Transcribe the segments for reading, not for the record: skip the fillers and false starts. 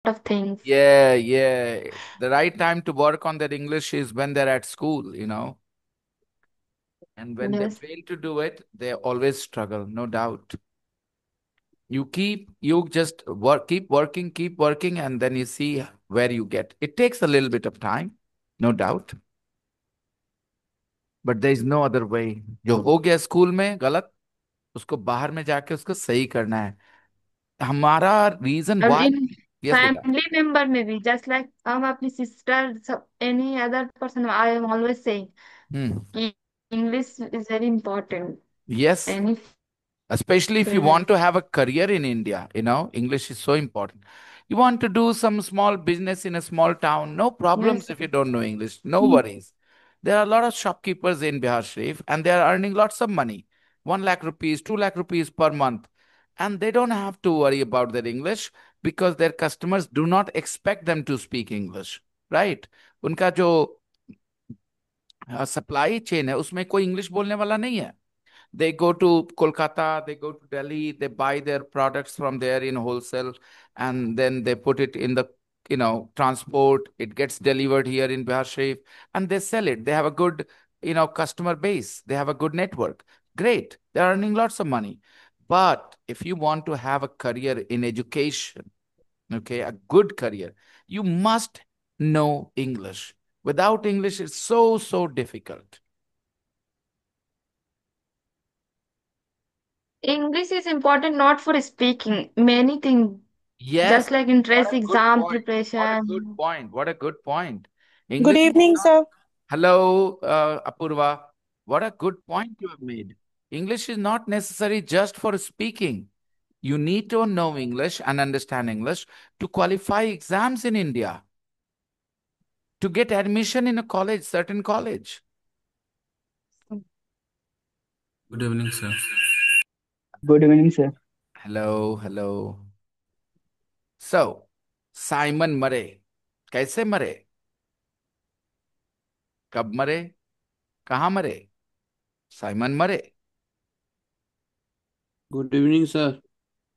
of things. Yeah, yeah. The right time to work on their English is when they're at school. And when they Yes. fail to do it, they always struggle, no doubt. You just keep working, and then you see where you get. It takes a little bit of time, no doubt, but there is no other way. जो हो गया school में गलत, उसको बाहर में जाके उसको सही करना है. हमारा रीजन और वाई. इन यस बेटा. फैमिली मेंबर में भी जस्ट लाइक हम अपनी sister any other person I am always saying hmm. कि English is very important yes. Any Especially if you field. want to have a career in India, English is so important. You want to do some small business in a small town, no problems yes. if you don't know English, no worries. There are a lot of shopkeepers in Bihar Sharif and they are earning lots of money, 1 lakh rupees, 2 lakh rupees per month. And they don't have to worry about their English because their customers do not expect them to speak English, right? उनका जो supply chain है उसमें कोई English बोलने वाला नहीं है. They go to Kolkata, they go to Delhi, they buy their products from there in wholesale, and then they put it in the transport. It gets delivered here in Bihar Sharif, and they sell it. They have a good customer base. They have a good network. Great. They're earning lots of money. But if you want to have a career in education, okay, a good career, you must know English. Without English, it's so, so difficult. English is important not for speaking many things, Yes, just like what interest a good exam point. What a good preparation. point. What a good point. Good English is evening, not. sir. Hello, Apurva. What a good point you have made. English is not necessary just for speaking. You need to know English and understand English to qualify exams in India, to get admission in a college, certain college. Good evening, sir. Good evening, sir. Hello, hello. So, Simon मरे. कैसे मरे? कब मरे? कहाँ मरे? Simon मरे. Good evening, sir.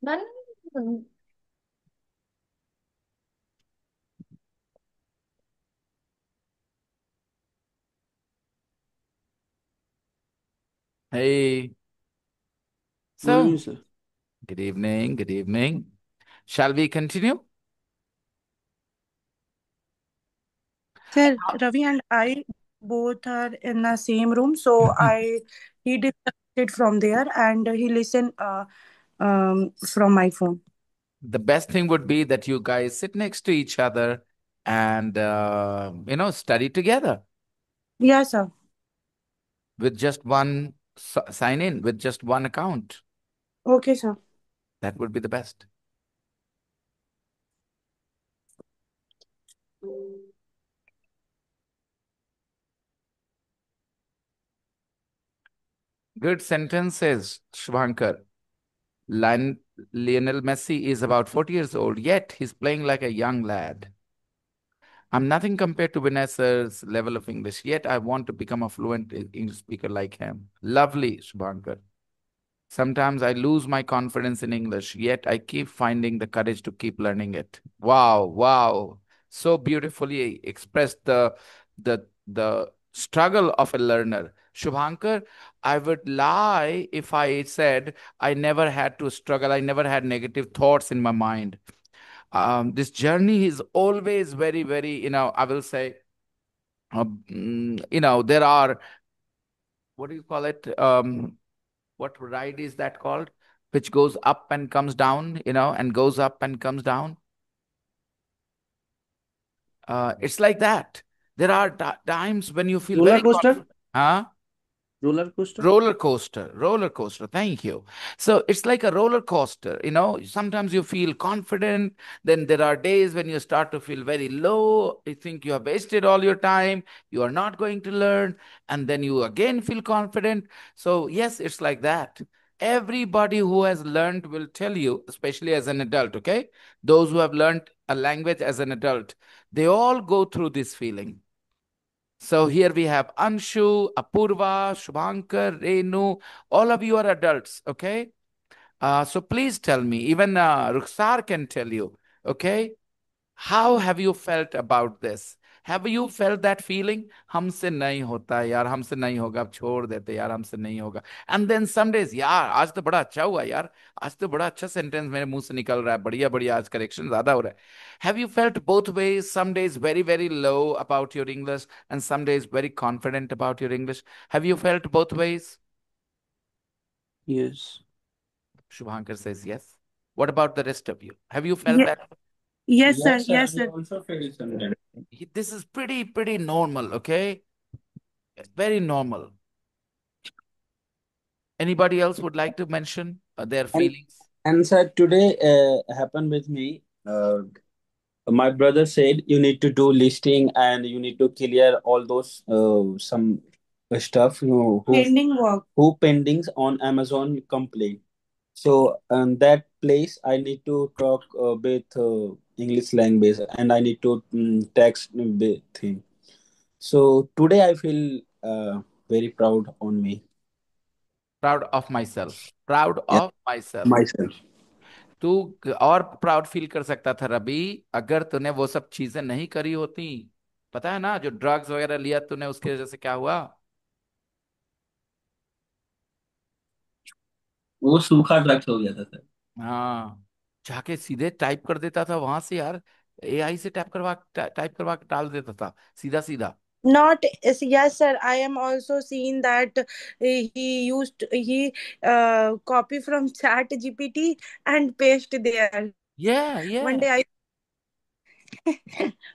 None. Hey. Good evening, So, sir. good evening. Good evening. Shall we continue? Sir, Ravi and I both are in the same room, so I he disconnected from there and he listened from my phone. The best thing would be that you guys sit next to each other and study together Yeah, sir. with just one sign in, with just one account. Okay, sir. That would be the best. Good sentences, Shvankar. Lionel Messi is about 40 years old, yet he's playing like a young lad. I'm nothing compared to Vanessa's level of English, yet I want to become a fluent English speaker like him. Lovely, Shubhankar. Sometimes I lose my confidence in English, yet I keep finding the courage to keep learning it. Wow, wow. So beautifully expressed the struggle of a learner. Shubhankar, I would lie if I said I never had to struggle. I never had negative thoughts in my mind. This journey is always very, very, I will say, there are, what do you call it? What ride is that called? Which goes up and comes down, and goes up and comes down. It's like that. There are times when you feel Roller very coaster? confident. Huh? Roller coaster? Roller coaster. Thank you. So it's like a roller coaster. Sometimes you feel confident. Then there are days when you start to feel very low. You think you have wasted all your time. You are not going to learn. And then you again feel confident. So, yes, it's like that. Everybody who has learned will tell you, especially as an adult, okay? Those who have learned a language as an adult, they all go through this feeling. So here we have Anshu, Apurva, Shubhankar, Renu. All of you are adults, okay? So please tell me. Even Rukhsar can tell you, okay? How have you felt about this? Have you felt that feeling? हमसे नहीं होता यार, हमसे नहीं होगा, अब छोड़ देते यार, हमसे नहीं होगा. And then some days, यार आज तो बड़ा अच्छा हुआ यार, आज तो बड़ा अच्छा सेंटेंस मेरे मुंह से निकल रहा है, बढ़िया बढ़िया, आज करेक्शन ज्यादा हो रहा है. Have you felt both ways? Some days very very low about your English, and some days very confident about your English. Have you felt both ways? Yes. Shubhankar says yes. What about the rest of you? Have you felt Ye- that? yes, sir. Yes, sir. Yes, I sir. also feel sometimes. This is pretty normal, okay? Very normal. Anybody else would like to mention their And feelings? and sir, today happened with me. My brother said you need to do listing and you need to clear all those some stuff, you know, Pending work. who pendings on Amazon complaint. So that place I need to talk with English language and I need to text with him. So today I feel very proud on me. Proud of myself. Proud Yes, of myself. myself. तू और proud feel कर सकता था रवि, अगर तूने वो सब चीजें नहीं करी होती. पता है ना, जो ड्रग्स वगैरह लिया तूने, उसके वजह से क्या हुआ? वो सूखा ड्रग्स हो गया था सर. हाँ, जाके सीधे टाइप कर देता था वहां से यार, एआई से टाइप करवा के डाल देता था सीधा सीधा. Not yes, sir. I am also seeing that he copy from Chat GPT and paste there. Yeah, One yeah. day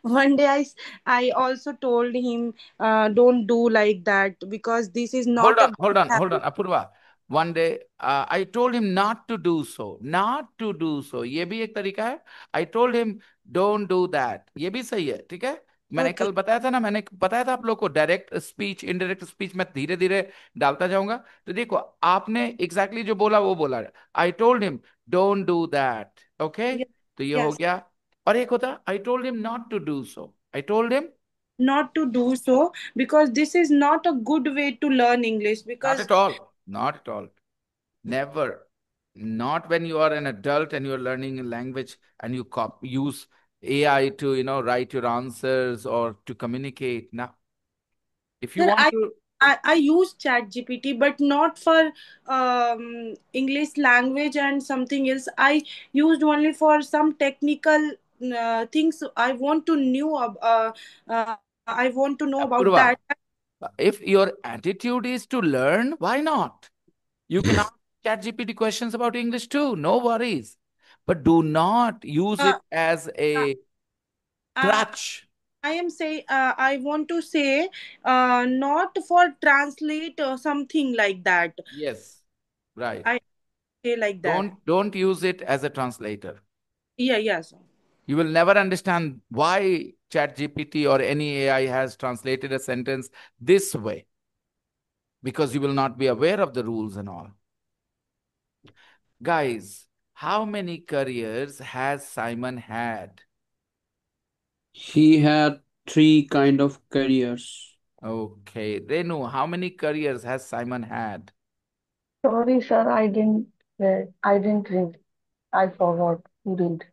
one day I also told him, don't do like that because this is Hold not a on, good hold on, hold on, habit. Apurva. One day, I told him not to do so, not to do so. ये भी एक तरीका है. I told him don't do that. ये भी सही है, ठीक है. मैंने Okay. कल बताया था ना, मैंने बताया था आप लोग को, डायरेक्ट स्पीच इनडायरेक्ट स्पीच मैं धीरे धीरे डालता जाऊंगा. तो देखो, आपने एग्जैक्टली जो बोला वो बोला. I told him don't do that. Okay, Yes. तो ये हो Yes. गया. और एक होता, I told him not to do so. I told him Not to do so because this is not a good way to learn English not because at all, not at all. Never. Not when you are an adult and you're learning a language and you use AI to, write your answers or to communicate. Now, if you sir, want to, I use Chat GPT, but not for English language and something else. I used only for some technical things. I want to know about Apurva, that. if your attitude is to learn, why not? You can ask ChatGPT questions about English too. No worries. But do not use Uh, it as uh, a uh, crutch. I want to say, not for translate or something like that. Yes, right. I say like that. Don't use it as a translator. Yeah, yes. You will never understand why ChatGPT or any AI has translated a sentence this way, because you will not be aware of the rules and all. Guys, how many careers has Simon had? He had three kind of careers. Okay, Renu, how many careers has Simon had? Sorry, sir, I didn't read. I forgot to read.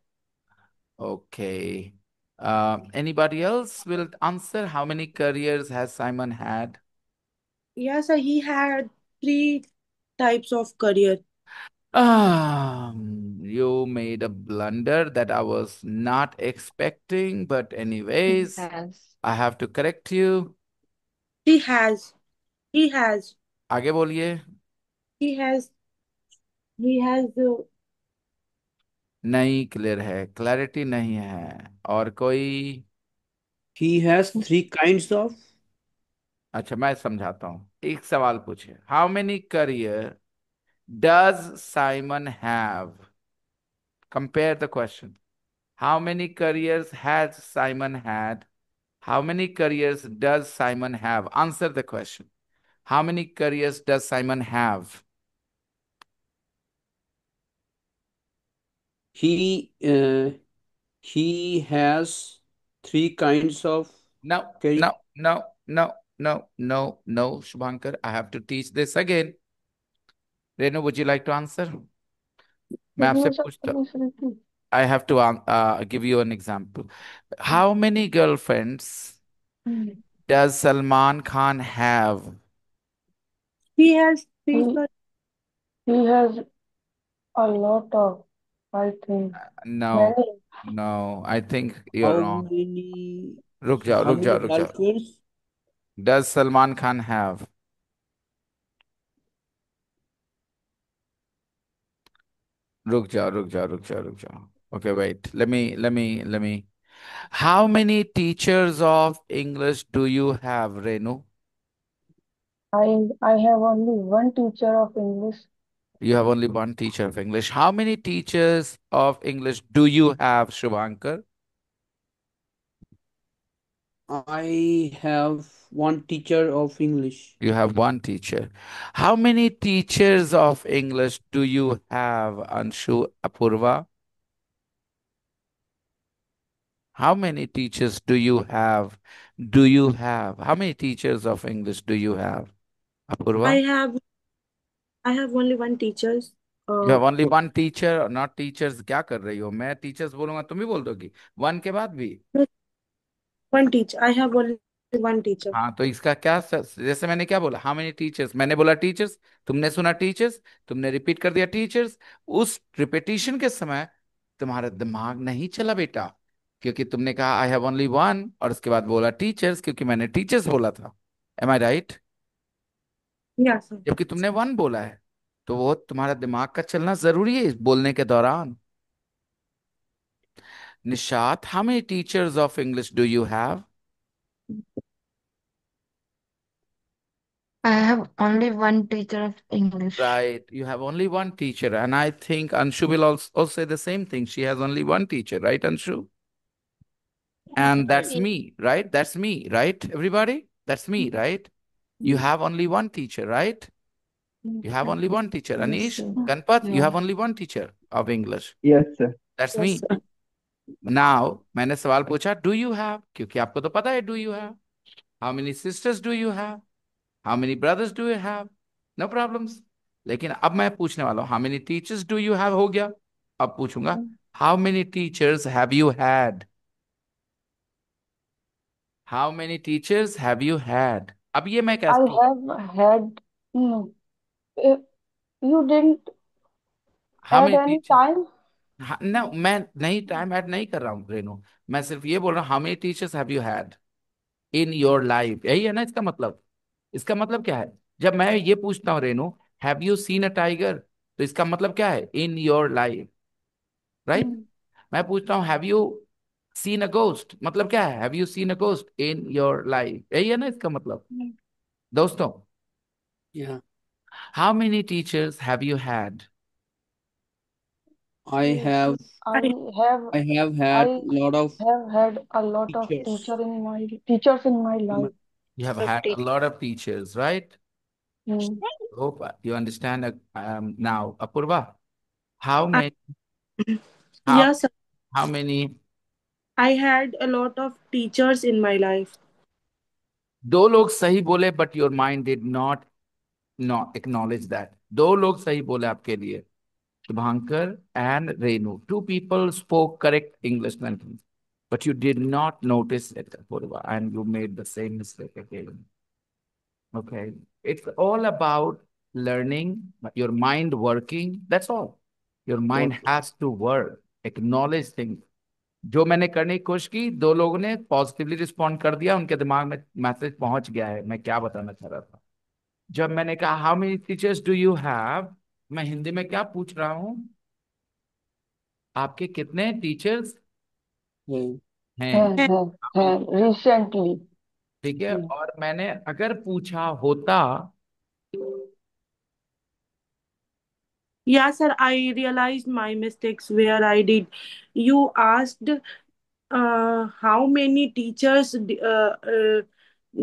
Okay. Anybody else will answer? How many careers has Simon had? Yes, he had three types of career. You made a blunder that I was not expecting, but He anyways, has. I have to correct you. He has. He has. आगे बोलिए. He has. He has. नहीं clear है, clarity नहीं है. और कोई? He has three kinds of. अच्छा, मैं समझाता हूँ. एक सवाल पूछे. How many career does Simon have? Compare the question. How many careers has Simon had? How many careers does Simon have? Answer the question. How many careers does Simon have? He uh, he has three kinds of No, career. no, no, no, no, no, no, Shubhankar. I have to teach this again. Renu, would you like to answer? मैं आपसे No, sir, पूछता please repeat. I have to give you an example. How many girlfriends does Salman Khan have? He has three He plus. he has a lot of, I think, No, many. no, I think you're How wrong. many रुक जाओ, how रुक many जाओ, रुक जाओ. girlfriends? Does Salman Khan have? रुक जाओ, रुक जाओ, रुक जाओ, रुक जाओ. Okay, wait. Let me. How many teachers of English do you have, Renu? I have only one teacher of English. You have only one teacher of English. How many teachers of English do you have, Shubhankar? I have one teacher of English. You have one teacher. How many teachers of English do you have, Anshu Apurva? How many teachers do you have? Do you have? How many teachers of English do you have, I Apurva? have I have only one teachers. You Uh, have only one teacher, not teachers. क्या कर रही हो? मैं teachers बोलूंगा तुम भी बोल दोगी. One के बाद भी. no, one teacher. I have only one teacher. हाँ, तो इसका क्या जैसे मैंने क्या बोला, हाउ मेनी टीचर्स, मैंने बोला टीचर्स, तुमने सुना टीचर्स, तुमने रिपीट कर दिया टीचर्स. उस रिपीटिशन के समय तुम्हारा दिमाग नहीं चला बेटा, क्योंकि तुमने कहा आई हैव ओनली वन और उसके बाद बोला टीचर्स, क्योंकि मैंने टीचर्स बोला था. एम आई राइट? Yeah, sir. जबकि तुमने वन बोला है, तो वो तुम्हारा दिमाग का चलना जरूरी है इस बोलने के दौरान. Nishat, how many teachers of English do you have? I have only one teacher of English. Right. You have only one teacher. And I think Anshu will also say the same thing. She has only one teacher, right, Anshu? And that's me, right? That's me, right? Everybody? That's me, right? You have only one teacher, right? You have only one teacher. Yes, Anish, sir. Ganpat, you Yeah. have only one teacher of English. Yes, sir. That's Yes, me. sir. Now, मैंने सवाल पूछा, do you have? क्योंकि आपको तो पता है, do you have? How many sisters do you have? How many brothers do you have? No problems. लेकिन अब मैं पूछने वाला हूँ, how many teachers do you have हो गया. अब पूछूंगा, how many teachers have you had? How many teachers have you had? अब ये मैं I कैसे, have had, no, if you didn't how add many any teachers? time. हाँ, ना मैं नहीं टाइम ऐड नहीं कर रहा हूँ रेनू. मैं सिर्फ ये बोल रहा हूँ, how many teachers have you had in your life? यही है ना इसका मतलब. इसका मतलब क्या है? जब मैं ये पूछता हूँ Renu, have you seen a tiger, तो इसका मतलब क्या है? In your life, right. मैं पूछता हूँ have you seen a ghost, मतलब क्या है? Have you seen a ghost in your life, यही है ना इसका मतलब. दोस्तों, Yeah. How many teachers have you had? I have I I have I have I had lot of have had a lot of teachers. teachers in my in my- life. You have had a lot of teachers, right? Mm. Hope you understand now. Apurva, how I many, how yes, sir. how many? I had a lot of teachers in my life. दो लोग सही बोले, but your mind did not acknowledge that. दो लोग सही बोले आपके लिए, Shubhankar and Renu. Two people spoke correct English sentence, but you did not notice it, Apurva, and you made the same mistake again. Okay. It's all about learning, your mind working. That's all. Your mind Okay. has to work. Acknowledge things. जो मैंने करने की कोशिश की, दो लोगों ने positively respond कर दिया, उनके दिमाग में मैसेज पहुंच गया है. मैं क्या बताना चाह रहा था, जब मैंने कहा how many teachers do you have, मैं हिंदी में क्या पूछ रहा हूँ? आपके कितने टीचर्स Yeah. हैं? And Recently. ठीक है. Yeah. और मैंने अगर पूछा होता, yeah, sir, I realized my mistakes where I did. You asked how many teachers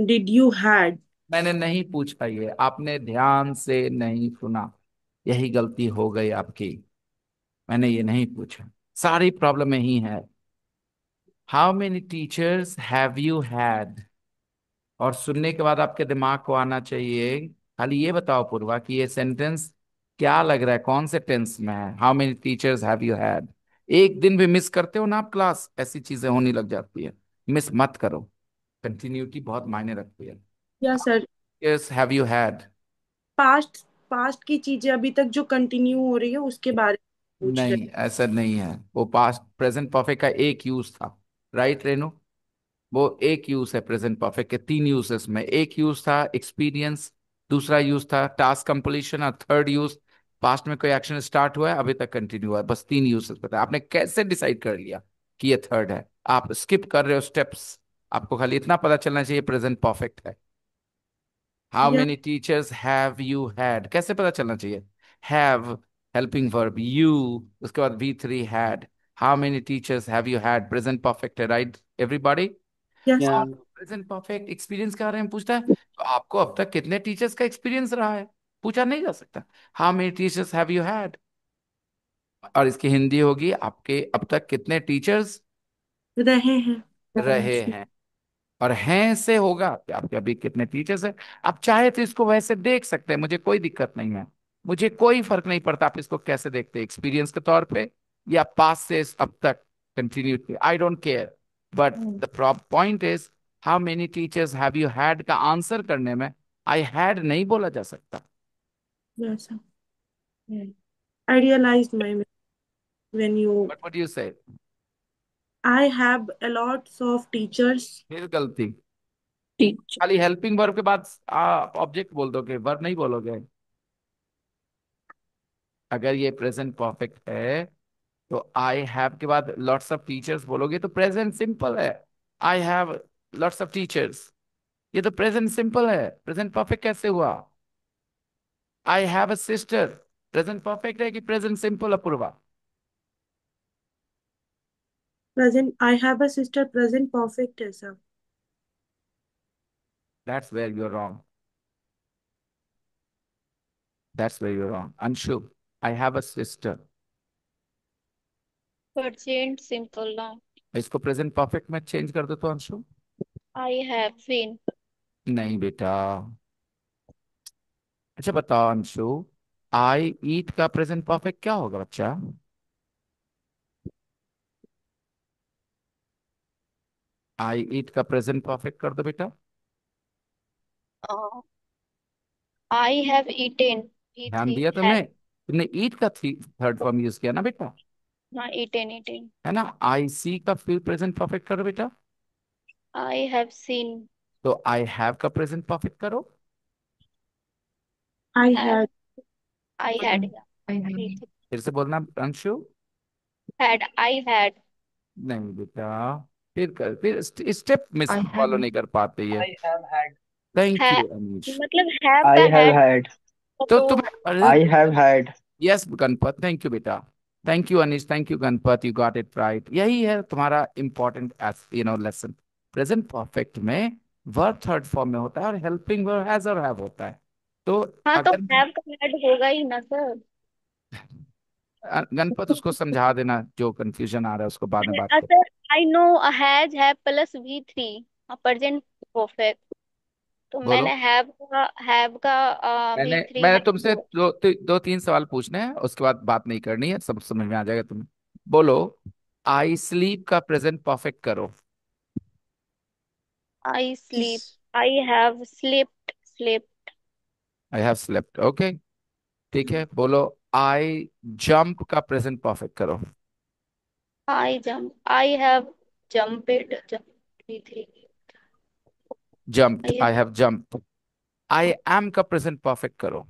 did you had? मैंने नहीं पूछा, ये आपने ध्यान से नहीं सुना, यही गलती हो गई आपकी. मैंने ये नहीं पूछा, सारी प्रॉब्लम यही है. How many teachers have you had, और सुनने के बाद आपके दिमाग को आना चाहिए, खाली ये बताओ पूर्वा कि ये सेंटेंस क्या लग रहा है, कौन से टेंस में है. How many teachers have you had एक दिन भी मिस करते हो ना आप क्लास, ऐसी चीजें होने लग जाती है। मिस मत करो। कंटिन्यूटी बहुत मायने रखती है। या sir. Yes, have you had? Past past की चीजें अभी तक जो कंटिन्यू हो रही है उसके बारे में पूछ रहे नहीं, ऐसा नहीं है। वो पास्ट प्रेजेंट परफेक्ट का एक यूज था। राइट रेनू? वो एक यूज है प्रेजेंट परफेक्ट के, तीन यूजेस में। एक यूज था एक्सपीरियंस, दूसरा यूज था टास्क कंप्लीशन, और थर्ड यूज पास्ट में कोई एक्शन स्टार्ट हुआ है अभी तक कंटिन्यू हुआ है। बस तीन यूजेस पता है। आपने कैसे डिसाइड कर लिया कि ये थर्ड है? आप स्किप कर रहे हो स्टेप्स। आपको खाली इतना पता चलना चाहिए प्रेजेंट परफेक्ट है। हाउ या many teachers have you had, कैसे पता चलना चाहिए? हैव, हेल्पिंग वर्ब यू, उसके बाद V3 had. How many teachers have you had, present perfect है। Right everybody? Yes. Yeah. Present perfect experience के बारे में पूछता है तो आपको अब तक कितने टीचर्स का एक्सपीरियंस रहा है, पूछा नहीं जा सकता। How many teachers have you had, और इसकी हिंदी होगी आपके अब तक कितने टीचर्स रहे हैं। रहे हैं। और हैं से होगा कि आपके अभी कितने टीचर्स हैं। आप चाहे तो इसको वैसे देख सकते हैं, मुझे कोई दिक्कत नहीं है। मुझे कोई फर्क नहीं पड़ता आप इसको कैसे देखते हैं, एक्सपीरियंस के तौर पे या पास से अब तक continue, I don't care. But the point is, how many teachers have you had का आंसर करने में आई हैड नहीं बोला जा सकता। Yes. I realized my mistake when you. But what you से? I have a lots of teachers. फिर गलती। Teach. खाली हेल्पिंग वर्ब के बाद ऑब्जेक्ट बोल दोगे, वर्ब नहीं बोलोगे। अगर ये प्रेजेंट परफेक्ट है तो आई हैव के बाद लॉट्स ऑफ टीचर्स बोलोगे तो प्रेजेंट सिंपल है। I have lots of teachers, ये तो प्रेजेंट सिंपल है। प्रेजेंट परफेक्ट कैसे हुआ? I have a sister, present perfect है कि present simple? Apoorva? Present. I have a sister. Present perfect है sir. That's where you are wrong. That's where you are wrong Anshu. I have a sister, Present simple now. इसको present perfect में change कर दो तो Anshu. I have been. नहीं बेटा। अच्छा बताओ अंशु, आई ईट का प्रेजेंट परफेक्ट क्या होगा बच्चा? आई ईट का प्रेजेंट परफेक्ट कर दो बेटा। Uh, I have eaten. ध्यान E3 दिया had. तुमने? तुमने ईट का थर्ड फॉर्म यूज किया ना बेटा, Not eaten, eaten. है ना? आई सी का फिर प्रेजेंट परफेक्ट करो बेटा। I have seen. तो आई हैव का प्रेजेंट परफेक्ट करो। I Have. had. I had. Yeah. I have. E3. फिर से बोलना अंशु। Had. I had. नहीं बेटा, फिर step miss I follow have. नहीं कर पाते ये। I have had. Thank Have. You Anish. मतलब have I का have had had. तो तो तुम, अरे, I have had. Yes Ganpat, thank you बेटा। Thank you Anish, thank you Ganpat, you got it right. यही है तुम्हारा इंपॉर्टेंट लेसन। प्रेजेंट परफेक्ट में वर्ब थर्ड फॉर्म में होता है और हेल्पिंग वर्ब हैज और हैव होता है। तो हाँ तो अगर have का had होगा ही ना सर। गणपत उसको समझा देना, जो कंफ्यूजन आ रहा है उसको बाद में बात करें। सर आई नो हैज है प्लस V3 प्रेजेंट परफेक्ट। तो बोलो। मैंने have का मैंने V3 मैंने है तुमसे तो दो तीन सवाल पूछने हैं, उसके बाद बात नहीं करनी है, सब समझ में आ जाएगा तुम्हें। बोलो, आई स्लीप का प्रेजेंट परफेक्ट करो। I sleep. I have slept slip. I have slept, okay. ठीक है, बोलो, आई जंप का प्रेजेंट परफेक्ट करो। I jump. I have jumped jump V3। Jumped, I I have jumped. I am का present perfect करो।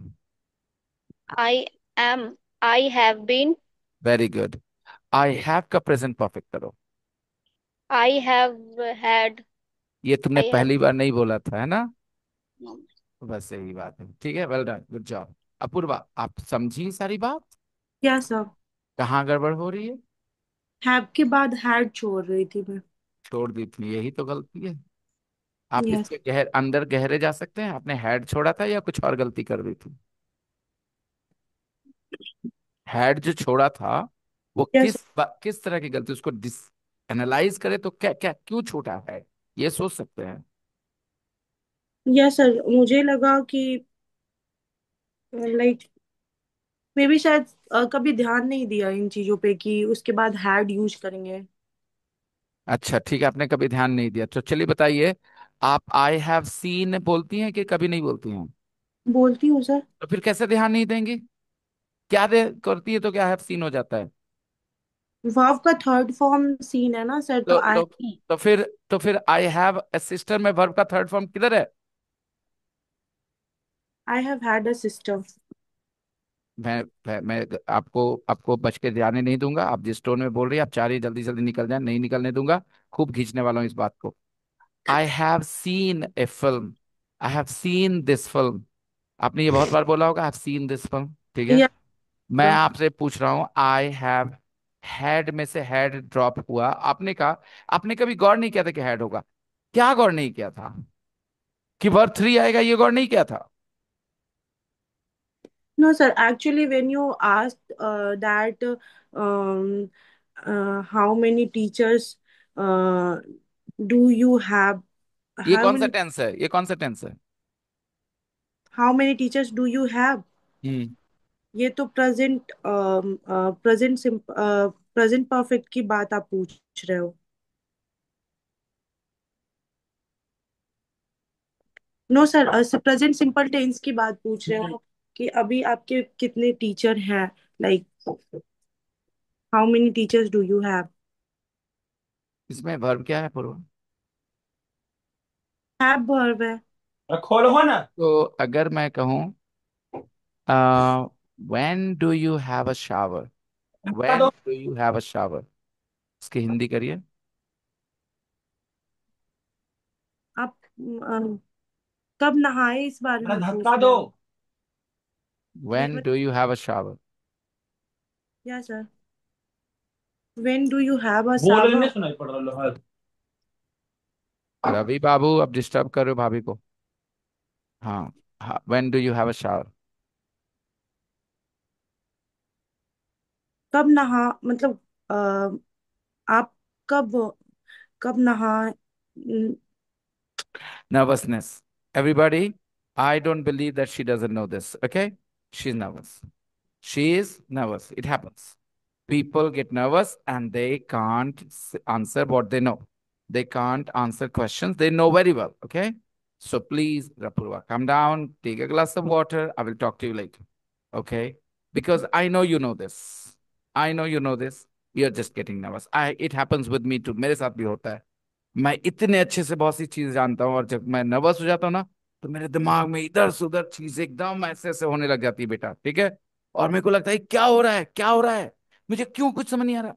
I am. I have been. Very good. I have का present perfect करो। I have had. ये तुमने I have. पहली बार नहीं बोला था, है ना? बस यही बात है, ठीक है, well done, good job. Apoorva, आप समझी सारी बात? Yes sir. कहाँ गड़बड़ हो रही है? Have के बाद had छोड़ रही थी मैं. छोड़ दी थी, यही तो गलती है। आप Yes. इसके अंदर गहरे जा सकते हैं। आपने हैड छोड़ा था या कुछ और गलती कर दी थी? हैड जो छोड़ा था वो Yes. किस तरह की गलती, उसको डिस एनालाइज करे तो क्या क्या क्यों छोटा है, ये सोच सकते हैं। Yes sir. मुझे लगा कि like मे भी शायद कभी ध्यान नहीं दिया इन चीजों पे कि उसके बाद हैड यूज करेंगे। अच्छा ठीक है, आपने कभी ध्यान नहीं दिया, तो चलिए बताइए, आप आई हैव सीन बोलती हैं कि कभी नहीं बोलती हैं? बोलती हूँ सर। तो फिर कैसे ध्यान नहीं देंगी? क्या दे करती है तो क्या हैव सीन हो जाता है? वर्ब का थर्ड फॉर्म सीन है ना सर, तो तो आई। तो तो फिर आई हैव अ सिस्टर में वर्ब का थर्ड फॉर्म किधर है? I have had a sister. मैं आपको आपको बच के जाने नहीं दूंगा। आप जिस टोन में बोल रही हैं, आप चाह रही हैं जल्दी जल्दी निकल जाए, नहीं निकलने दूंगा। खूब खींचने वाला हूँ इस बात को। I have seen A film, I have seen this film. आपने ये बहुत बार बोला होगा, I have seen this film, ठीक है। या मैं आपसे पूछ रहा हूँ, आई हैव हैड में से हैड ड्रॉप हुआ, आपने कहा। आपने कभी गौर नहीं किया था कि हैड होगा? क्या गौर नहीं किया था कि वर्ब थ्री आएगा, ये गौर नहीं किया था? No sir, actually when you asked that how many teachers do you have, ये हाउ कौन सा मेनी, टेंस है, ये कौन सा टेंस है? How many teachers do you have, hmm. ये तो प्रेजेंट प्रेजेंट प्रेजेंट परफेक्ट की बात आप पूछ रहे हो। No sir, present simple tense की बात पूछ रहे हो कि अभी आपके कितने टीचर हैं, like how many teachers do you have. इसमें वर्ब क्या है पूर्व? हैव वर्ब है। खोलो हो ना। तो अगर मैं कहूँ when do you have a shower, धक्का व्हेन दो। Do you have a shower, इसकी हिंदी करिए। आप कब नहाए इस बारे अरे में धक्का पूछ रहे दो। हो? एक व्हेन बार। Do you have a shower. या sir, when do you have a बोले सावर। नहीं सुनाई पड़ रहा है। रवि बाबू, अब डिस्टर्ब कर रहे हो भाभी को। हाँ, हाँ, when do you have a shower. कब नहा मतलब आप कब कब नहा Nervousness. Everybody, I don't believe that she doesn't know this. Okay? She's nervous. She is nervous. It happens. People get nervous and they can't answer what they know. They can't answer questions they know very well. Okay? So please, Rapurva, come down, take a glass of water. I will talk to you later. Okay? Because I know you know this. I know you know this. You're just getting nervous. It happens with me too. मेरे साथ भी होता है। मैं इतने अच्छे से बहुत सी चीज जानता हूँ, और जब मैं नर्वस हो जाता हूँ ना, तो मेरे दिमाग में इधर से उधर चीज एकदम ऐसे ऐसे होने लग जाती है बेटा, ठीक है। और मेरे को लगता है क्या हो रहा है, क्या हो रहा है, मुझे क्यों कुछ समझ नहीं आ रहा।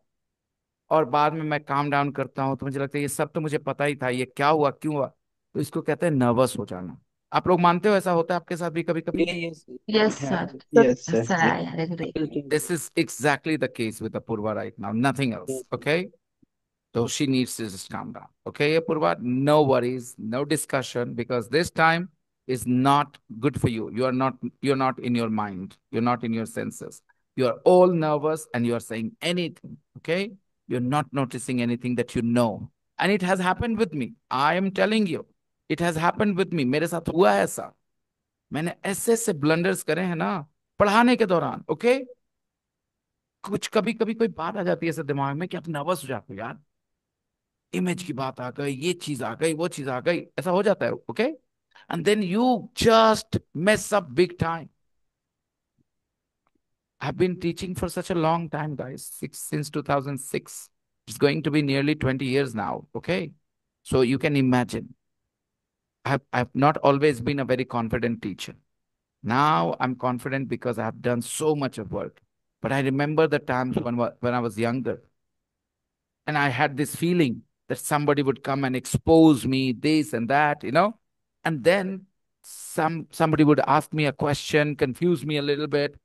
और बाद में मैं काम डाउन करता हूँ तो मुझे लगता है ये सब तो मुझे पता ही था, ये क्या हुआ, क्यों हुआ। तो इसको कहते हैं नर्वस हो जाना। आप लोग मानते हो ऐसा होता है आपके साथ भी कभी कभी? Yes, Yes, it sir. happens. Yes, Yes, sir. sir. Yes, I agree. it This is exactly the case with Apurva right now, nothing else. is. Okay. So she needs to just calm down. Okay, Purva, no worries, no discussion, because this time is not good for you. You're not in your mind. You're not in your senses. You're all nervous and you're saying anything. Okay. You're not noticing anything that you know. And it has happened with me. I am telling you, it has happened with me. मेरे साथ हुआ है ऐसा। मैंने ऐसे ऐसे blunders करे हैं ना पढ़ाने के दौरान। ओके। कुछ कभी कभी कोई बात आ जाती है ऐसे दिमाग में कि आप नर्वस हो जाते हो यार, इमेज की बात आ गई, ये चीज आ गई, वो चीज आ गई, ऐसा हो जाता है। Okay. And then you just mess up big time. I've been teaching for such a long time, guys, since 2006. It's going to be nearly 20 years now. Okay. So you can imagine, I've not always been a very confident teacher. Now I'm confident because I have done so much of work. But I remember the times when I was younger, and I had this feeling that somebody would come and expose me, this and that, and then somebody would ask me a question, confuse me a little bit.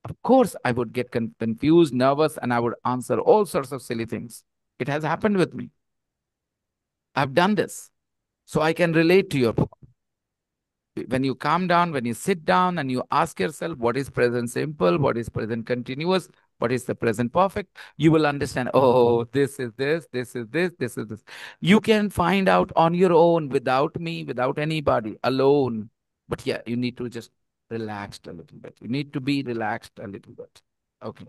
Of course, I would get confused, nervous, and I would answer all sorts of silly things. It has happened with me. I've done this, so I can relate to your when you calm down, when you sit down and you ask yourself what is present simple, what is present continuous, what is the present perfect, you will understand, oh, this is this, this is this, this is this. You can find out on your own without me, without anybody, alone. But yeah, you need to just relaxed a little bit. You need to be relaxed a little bit. Okay.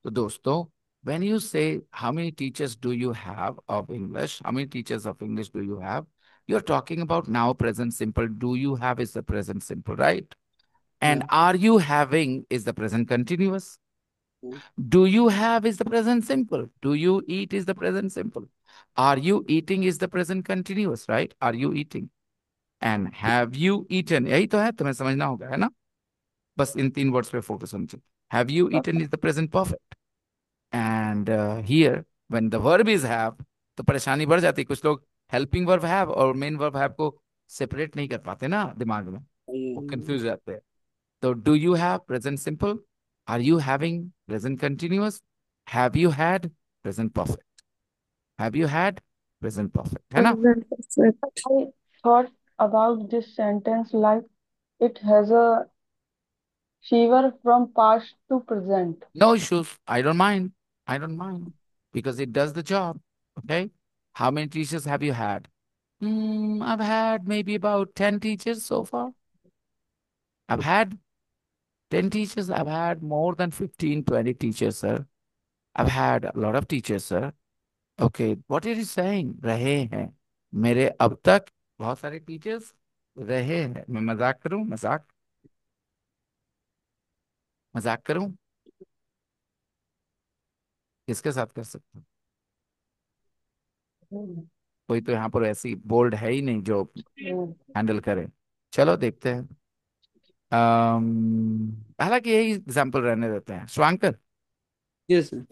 So, dosto, when you say how many teachers do you have of English, how many teachers of English do you have? You're talking about now present simple. Do you have is the present simple, right? And Yeah. are you having is the present continuous. Yeah. Do you have is the present simple. Do you eat is the present simple. Are you eating is the present continuous, right? Are you eating? And have you eaten? यही तो है, तुम्हें समझना होगा, है ना? बस इन 3 words पे focus होना चाहिए. Have you eaten is the present perfect. And here, when the verb is have, तो परेशानी बढ़ जाती है. कुछ लोग helping verb have और main verb have को separate नहीं कर पाते ना दिमाग में. वो confuse जाते हैं. So, do you have present simple? Are you having present continuous? Have you had present perfect? Have you had present perfect? है ना? Present perfect. I thought about this sentence like it has a shiver from past to present. No issues. I don't mind. I don't mind because it does the job. Okay. How many teachers have you had? I've had maybe about 10 teachers so far. I've had 10 teachers. I've had more than 15, 20 teachers, sir. I've had a lot of teachers, sir. Okay. What are you saying? रहे हैं. मेरे अब तक बहुत सारे teachers रहे हैं. मैं मजाक करूं? मजाक करूं? किसके साथ कर सकता हूँ? कोई तो यहाँ पर ऐसी बोल्ड है ही नहीं जो हैंडल करे. चलो देखते हैं. हालांकि यही एग्जाम्पल रहने देते हैं. Shwankar, Yes, sir.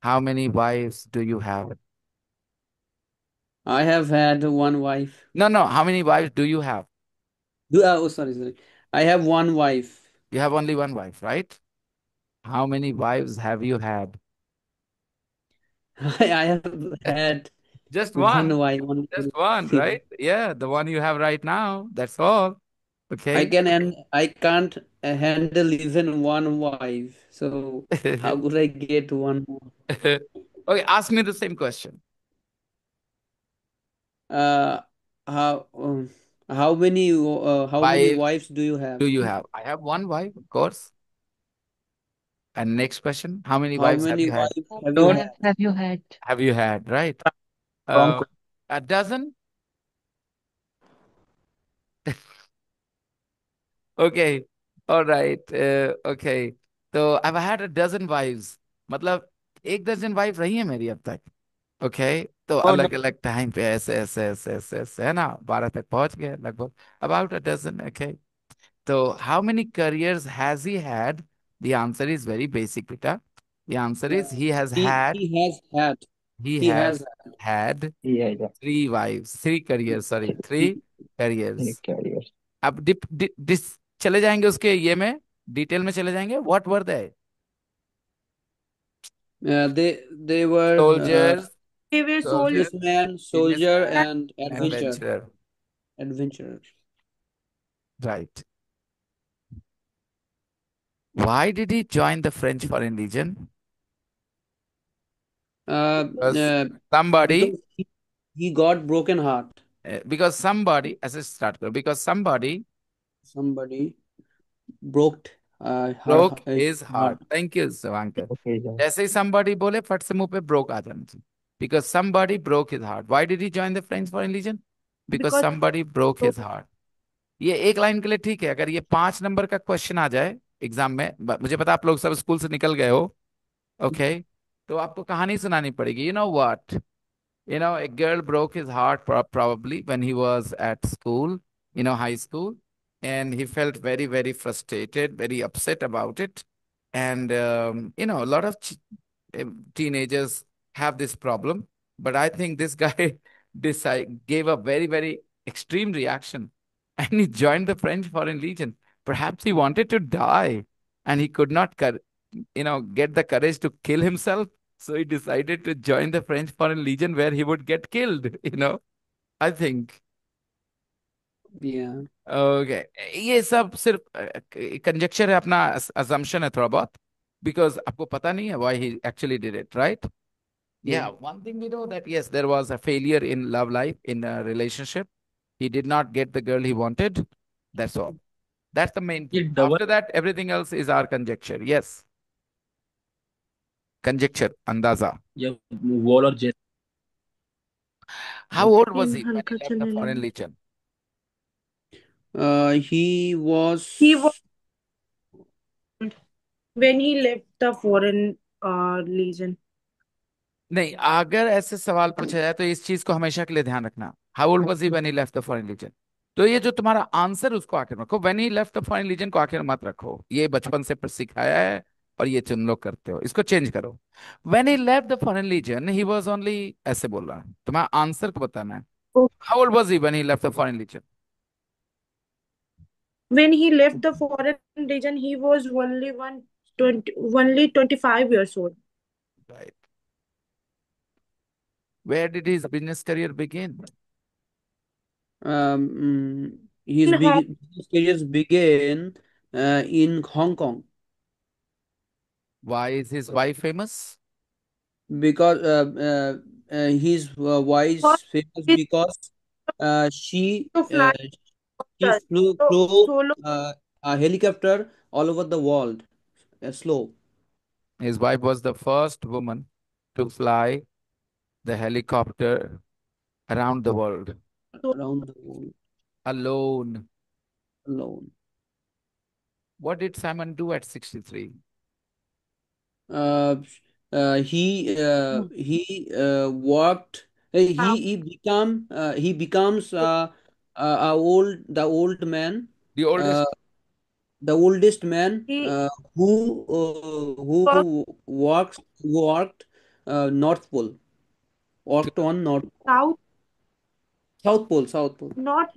How many wifes do you have? I have had one wife. No, how many wives do you have? Oh, sorry. I have one wife. You have only one wife, right? How many wives have you had? I have had Just one one. wife. Just one, right? Yeah, the one you have right now. That's all. Okay. I can't handle even one wife. So how could I get one more? Okay, ask me the same question. Uh, how um, how many Wives wives do you have? do you have? I have one wife, of course. And next question, how many How wives have many you had? wives have you Don't had? have you had? Have you had, right? Wrong A dozen? Okay. All right. Okay. तो I've had a dozen wives. मतलब 1 दर्जन wife रही है मेरी अब तक. Okay. तो Oh, no. अलग अलग टाइम पे ऐसे ऐसे ऐसे ऐसे ऐसे है ना, 12 तक पहुंच गए लगभग. About a dozen. ओके. तो how many careers has he had? The answer is very basic बेटा. The answer Yeah. Is he has had. He has had. He He has has had Yeah. 3 wives, 3 careers, sorry, 3 careers. Career. अब चले जाएंगे उसके ये में, detail में चले जाएंगे. What were they? They were Soldiers, They were soldiers, businessman, soldier, businessman, and adventurer. adventurer. Right. Why did he join the French Foreign Legion? Because somebody, Because he got broken heart. as a start, because somebody Somebody broke broke his his heart. heart. Thank you, Savankar. Okay. Yeah. जैसे ही somebody बोले फट से मुंह पे broke आ जाना चाहिए. Because somebody broke his heart. Why did he join the French Foreign Legion? Because because somebody broke his heart. ये एक लाइन के लिए ठीक है. अगर ये 5 नंबर का क्वेश्चन आ जाए एग्जाम में, मुझे पता आप लोग सब स्कूल से निकल गए हो. ओके. तो आपको कहानी सुनानी पड़ेगी. You know what? A girl broke his heart probably when he was at school, high school, and he felt very, very frustrated, very upset about it. And, a lot of teenagers have this problem. But I think this guy gave a very, very extreme reaction and he joined the French Foreign Legion. Perhaps he wanted to die and he could not, get the courage to kill himself. So he decided to join the French Foreign Legion where he would get killed. I think. Yeah. Okay. ये सब सिर्फ conjecture है, अपना assumption है थोड़ा बहुत, because आपको पता नहीं है why he actually did it, right? Yeah, one thing we know that yes, there was a failure in love life, in a relationship. He did not get the girl he wanted. That's all. That's the main ये thing. double After that, everything else is our conjecture. Yes. Conjecture, andaza. या wall और jet. How old was in he when he हल्का left the चलने Foreign लगा. Legion? He He was was when he left the foreign legion. नहीं, अगर ऐसे सवाल पूछा जाए तो इस चीज को हमेशा के लिए ध्यान रखना. How old was he when he left the foreign legion. तो ये जो तुम्हारा आंसर उसको आखिर में रखो. When he left the foreign legion को आखिर में मत रखो. ये बचपन से सिखाया है और ये तुम लोग करते हो. इसको चेंज करो. When he left the foreign legion he was only, ऐसे बोल रहा है. तुम्हारा आंसर को बताना है. Oh, how old was he when he left the foreign legion. when he left the foreign legion, he was only 25 years old. Right. Where did his business career begin? his In Hong his career began in Hong Kong Why is his wife famous? because his Kong, wife famous he because she to fly she so flew solo. a helicopter all over the world, slow His wife was the first woman to fly the helicopter around the world around the world alone. alone. What did Simon do at 63? Uh, he worked. He becomes the old man, The uh, oldest. the oldest man He worked who worked North Pole, To, worked on south, South Pole, not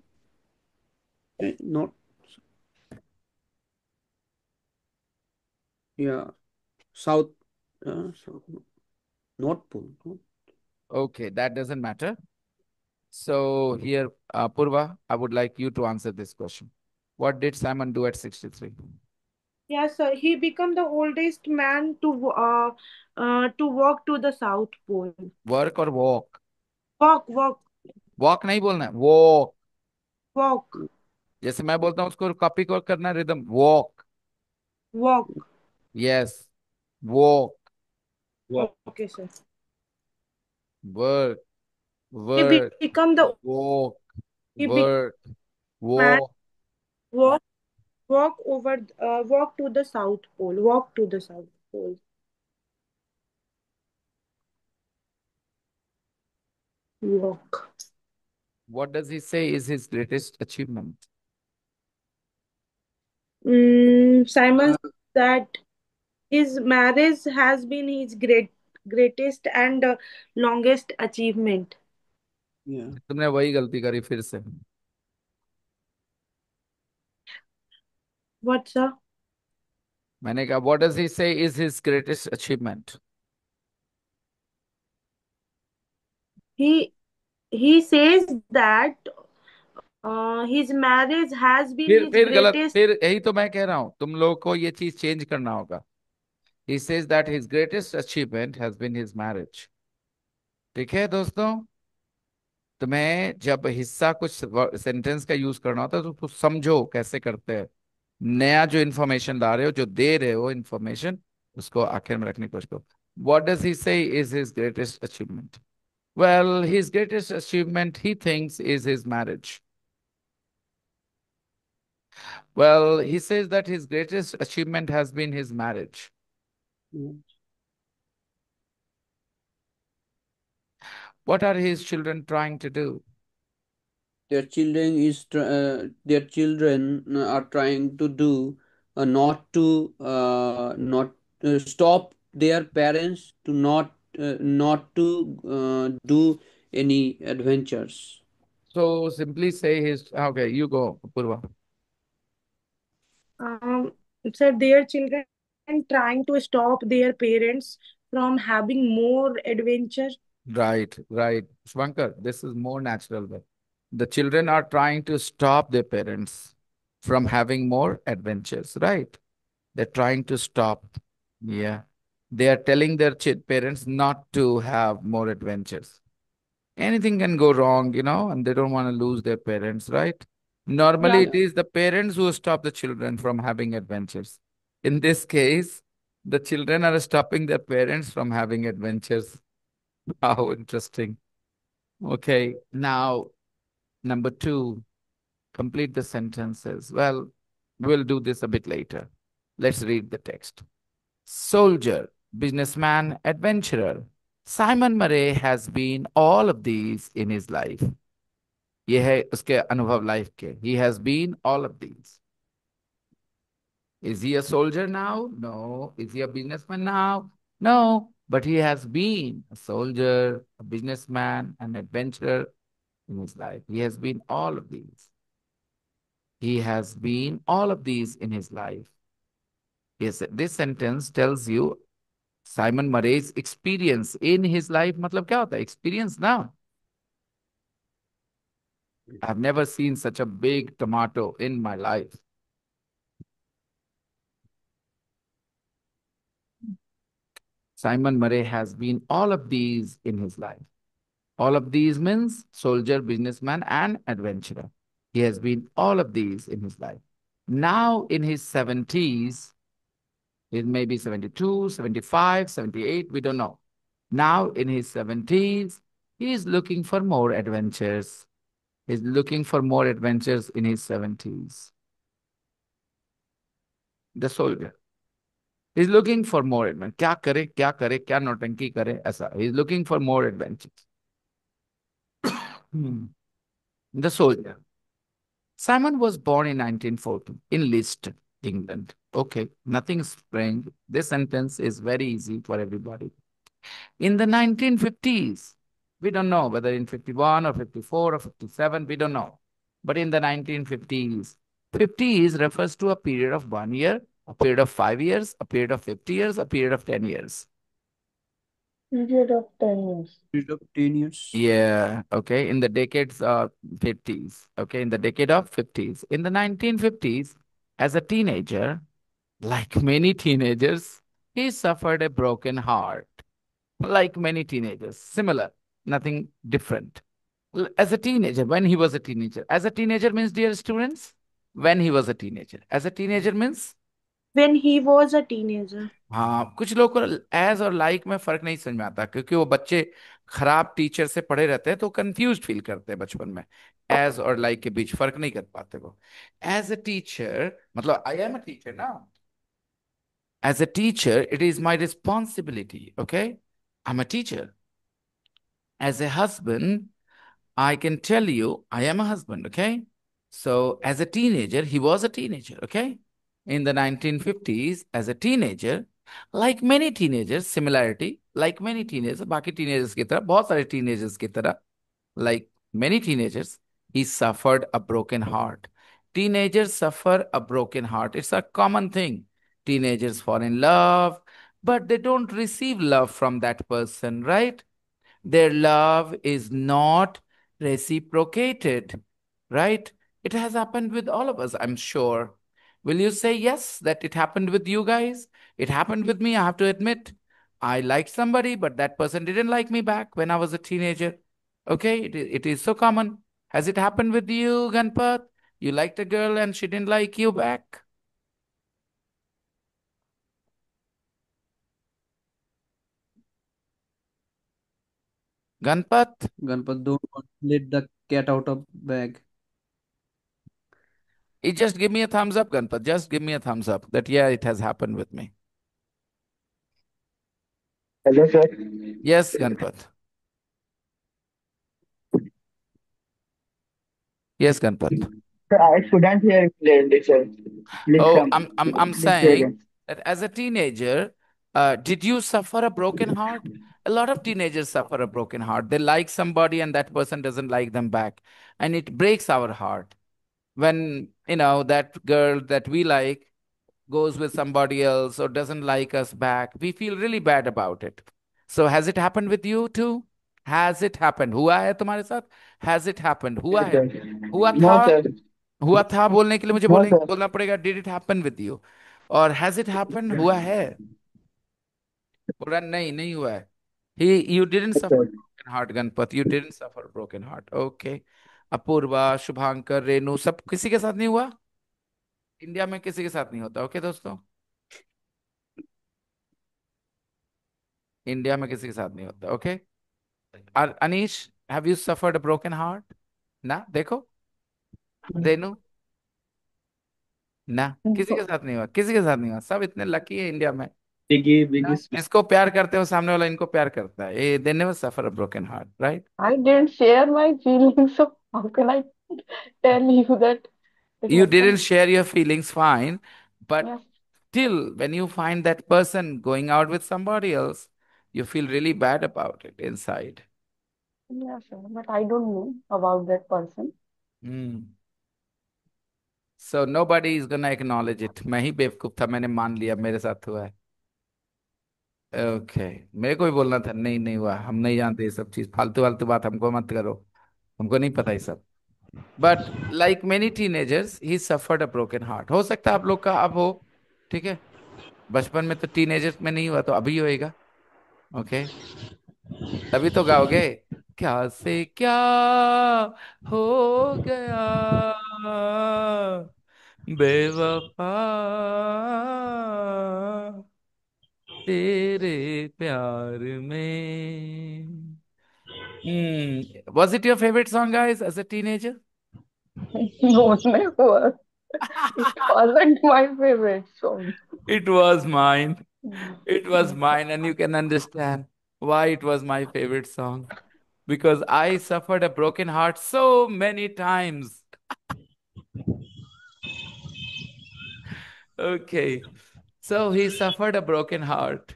not yeah, South, South, North Pole. No? okay, that doesn't matter. So here, Purva, I would like you to answer this question. What did Simon do at 63? yes, sir. He became the oldest man to walk to the South Pole. Work or walk? Walk, Walk नहीं बोलना है. Walk. walk, जैसे मैं बोलता हूँ उसको copy को करना rhythm. Walk. walk. Yes. Walk. Wow. Okay, sir. Work. He Work. become the Walk. he became Work. man Walk. walk walk to the South Pole. Walk to the South Pole. Walk. What does he say is his greatest achievement? Simon Uh, said that his marriage has been his greatest and longest achievement. yeah. तुमने वही गलती करी फिर से. What, sir? मैंने कहा what does he say is his greatest achievement? He he says that his marriage has been his फिर गलत. greatest. फिर यही तो मैं कह रहा हूं. तुम लोग को ये चीज चेंज करना होगा. He says that his greatest achievement has been his marriage. ठीक है दोस्तों. तुम्हें जब हिस्सा कुछ सेंटेंस का यूज करना होता है तो कुछ समझो कैसे करते हैं. नया जो इंफॉर्मेशन ला रहे हो, जो दे रहे हो इंफॉर्मेशन, उसको आखिर में रखने की कोशिश करो. What does he say is his greatest achievement? Well, his greatest achievement he thinks is his marriage. Well, he says that his greatest achievement has been his marriage. Yeah. What are his children trying to do? Their children are trying to do not stop their parents to not to do any adventures. So simply say his. Okay, you go, Purva. Um, said their children trying to stop their parents from having more adventure. Right, right. Shvankar, this is more natural way. The children are trying to stop their parents from having more adventures, right? They're trying to stop. Yeah. They are telling their parents not to have more adventures. Anything can go wrong, and they don't want to lose their parents, right? Normally, Yeah. it is the parents who stop the children from having adventures. In this case, the children are stopping their parents from having adventures. How interesting. Okay, now number two, complete the sentences. Well, we'll do this a bit later. Let's read the text. Soldier, businessman, adventurer. Simon Murray has been all of these in his life. ये है उसके अनुभव life के. He has been all of these. Is he a soldier now? No. Is he a businessman now? No. But he has been a soldier, a businessman, an adventurer in his life. He has been all of these. He has been all of these in his life. Yes, this sentence tells you Simon Murray's experience in his life. मतलब क्या होता है? Experience now. I've never seen such a big tomato in my life. Simon Murray has been all of these in his life. All of these means soldier, businessman, and adventurer. He has been all of these in his life. Now in his 70s, it may be 72, 75, 78, we don't know. Now in his 70s, he is looking for more adventures. He's looking for more adventures in his 70s. The soldier. He's looking for more adventures. क्या करे, क्या नौटंकी करे, ऐसा. He's looking for more adventures. The soldier. Simon was born in 1940 in Leicester, England. Okay, nothing strange. This sentence is very easy for everybody. In the 1950s, we don't know whether in 51 or 54 or 57, we don't know. But in the 1950s, 50s refers to a period of 1 year, a period of 5 years, a period of 50 years, a period of 10 years. Period of 10 years. Period of 10 years. Yeah, okay, in the decades of 50s, okay, in the decade of 50s. In the 1950s, as a teenager, like many teenagers, he suffered a broken heart. Like many teenagers, similar, nothing different. As a teenager, when he was a teenager. As a teenager means, dear students, when he was a teenager. As a teenager means, When he was a teenager. हाँ, कुछ लोग को as और like में फर्क नहीं समझ में आता, क्योंकि वो बच्चे खराब टीचर से पढ़े रहते हैं तो कंफ्यूज फील करते हैं बचपन में. एज और लाइक के बीच फर्क नहीं कर पाते वो. एज अ टीचर मतलब आई एम अ टीचर ना. As a teacher, it is my responsibility, okay? I'm a teacher. As a husband, I can tell you I am a husband, okay? So as a teenager, he was a teenager, okay? In the 1950s, as a teenager, like many teenagers, similarity, like many teenagers, बाकी teenagers की तरह, बहुत सारे teenagers की तरह, like many teenagers, he suffered a broken heart. Teenagers suffer a broken heart. It's a common thing. Teenagers fall in love, but they don't receive love from that person, right? Their love is not reciprocated, right? It has happened with all of us, I'm sure. Will you say yes, that it happened with you guys? It happened with me, I have to admit. I liked somebody, but that person didn't like me back when I was a teenager. Okay, it is so common. Has it happened with you, Ganpat? You liked a girl and she didn't like you back? Ganpat? Ganpat, don't let the cat out of bag. You just give me a thumbs up, Ganpat. Just give me a thumbs up that, yeah, it has happened with me. Hello, sir. Yes, Ganpat. Yes, Ganpat. Sir, I couldn't hear you clearly, sir. Please Oh, come. I'm Please say saying again. that as a teenager, did you suffer a broken heart? A lot of teenagers suffer a broken heart. They like somebody and that person doesn't like them back, and it breaks our heart when that girl that we like goes with somebody else or doesn't like us back. We feel really bad about it. So has it happened with you too? Has it happened? हुआ है तुम्हारे साथ? Has it happened? हुआ Yes, है? sir. हुआ था? No, sir. हुआ था बोलने के लिए मुझे No, बोलने sir. बोलना पड़ेगा, did it happen with you? और हैज इट हैपन, हुआ है? बोल रहा नहीं, नहीं हुआ है. He, you didn't Yes, suffer sir. Broken heart, Ganpat. You didn't suffer broken heart. Okay, Apurva, Shubhankar, Renu, सब किसी के साथ नहीं हुआ। इंडिया में किसी के साथ नहीं होता। ओके दोस्तों, इंडिया में किसी के साथ नहीं होता। Okay. Anish, have you suffered a broken heart? ना, देखो। रेनू, ना, किसी के साथ नहीं हुआ, किसी के साथ नहीं हुआ। सब इतने लकी है इंडिया में Biggie, ना, Biggie. जिसको प्यार करते हो सामने वाला इनको प्यार करता है। ये they never suffer a broken heart, right? I didn't share my feelings, so how can I tell you that it You didn't happened? share your feelings, fine, but Yes, still, when you find that person going out with somebody else, you feel really bad about it inside. yes, sir. But I don't know about that person. Hmm. So nobody is gonna acknowledge it. मैं ही बेवकूफ था, मैंने मान लिया मेरे साथ हुआ है। ओके, मेरे को भी बोलना था, नहीं नहीं हुआ, हम नहीं जानते ये सब चीज, फालतू फालतू बात हमको मत करो, हमको नहीं पता ये सब। But like many teenagers he suffered a broken heart. हो सकता है आप लोग का अब हो, ठीक है। बचपन में तो टीनेजर्स में नहीं हुआ, तो अभी होएगा। ओके, तभी तो गाओगे, क्या से क्या हो गया बेवफा तेरे प्यार में। Was it your favorite song, guys, as a teenager? No, never. It wasn't my favorite song. It was mine. Mm. It was mine, and you can understand why it was my favorite song. Because I suffered a broken heart so many times. Okay. So he suffered a broken heart.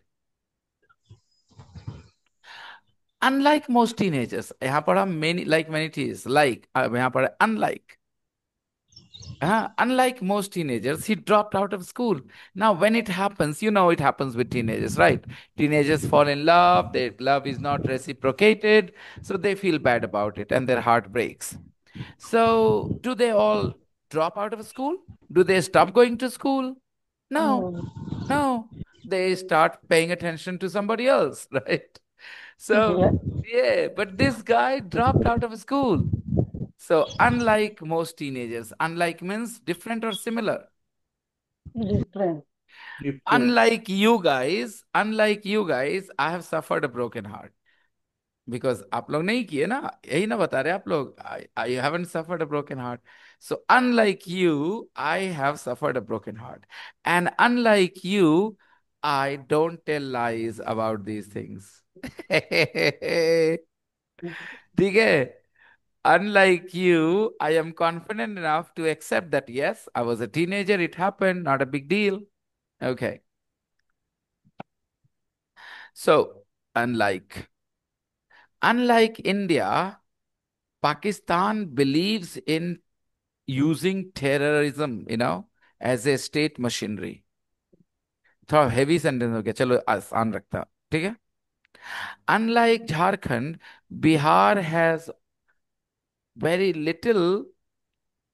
Unlike most teenagers, यहाँ पढ़ा many like many teens, like यहाँ पढ़ा unlike. Unlike most teenagers, he dropped out of school. Now, when it happens, you know it happens with teenagers, right? Teenagers fall in love, their love is not reciprocated, so they feel bad about it and their heart breaks. So, do they all drop out of school? Do they stop going to school? No, No. no. They start paying attention to somebody else, right? So, Yes, yeah, but this guy dropped out of school. So, unlike most teenagers, unlike means different or similar. different. Different. Unlike you guys, I have suffered a broken heart. Because आप लोग नहीं किए ना, यही ना बता रहे आप लोग, I haven't suffered a broken heart. So unlike you, I have suffered a broken heart. And unlike you, I don't tell lies about these things. ठीक है? Unlike you, I am confident enough to accept that yes, I was a teenager, it happened, not a big deal. Okay. So, unlike India, Pakistan believes in using terrorism, as a state machinery. थोड़ा heavy sentence हो गया, चलो आसान रखता, ठीक है। Unlike Jharkhand, Bihar has very little,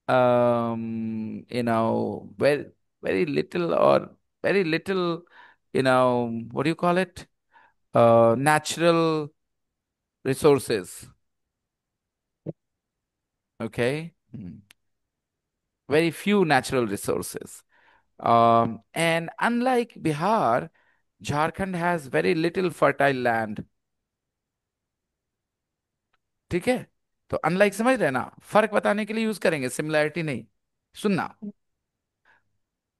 very, very little or very little, what do you call it? Natural resources. Okay. Very few natural resources. And unlike Bihar, Jharkhand has very little fertile land. ठीक है, तो unlike समझ रहे हैं ना, फर्क बताने के लिए यूज करेंगे, सिमिलैरिटी नहीं। सुनना,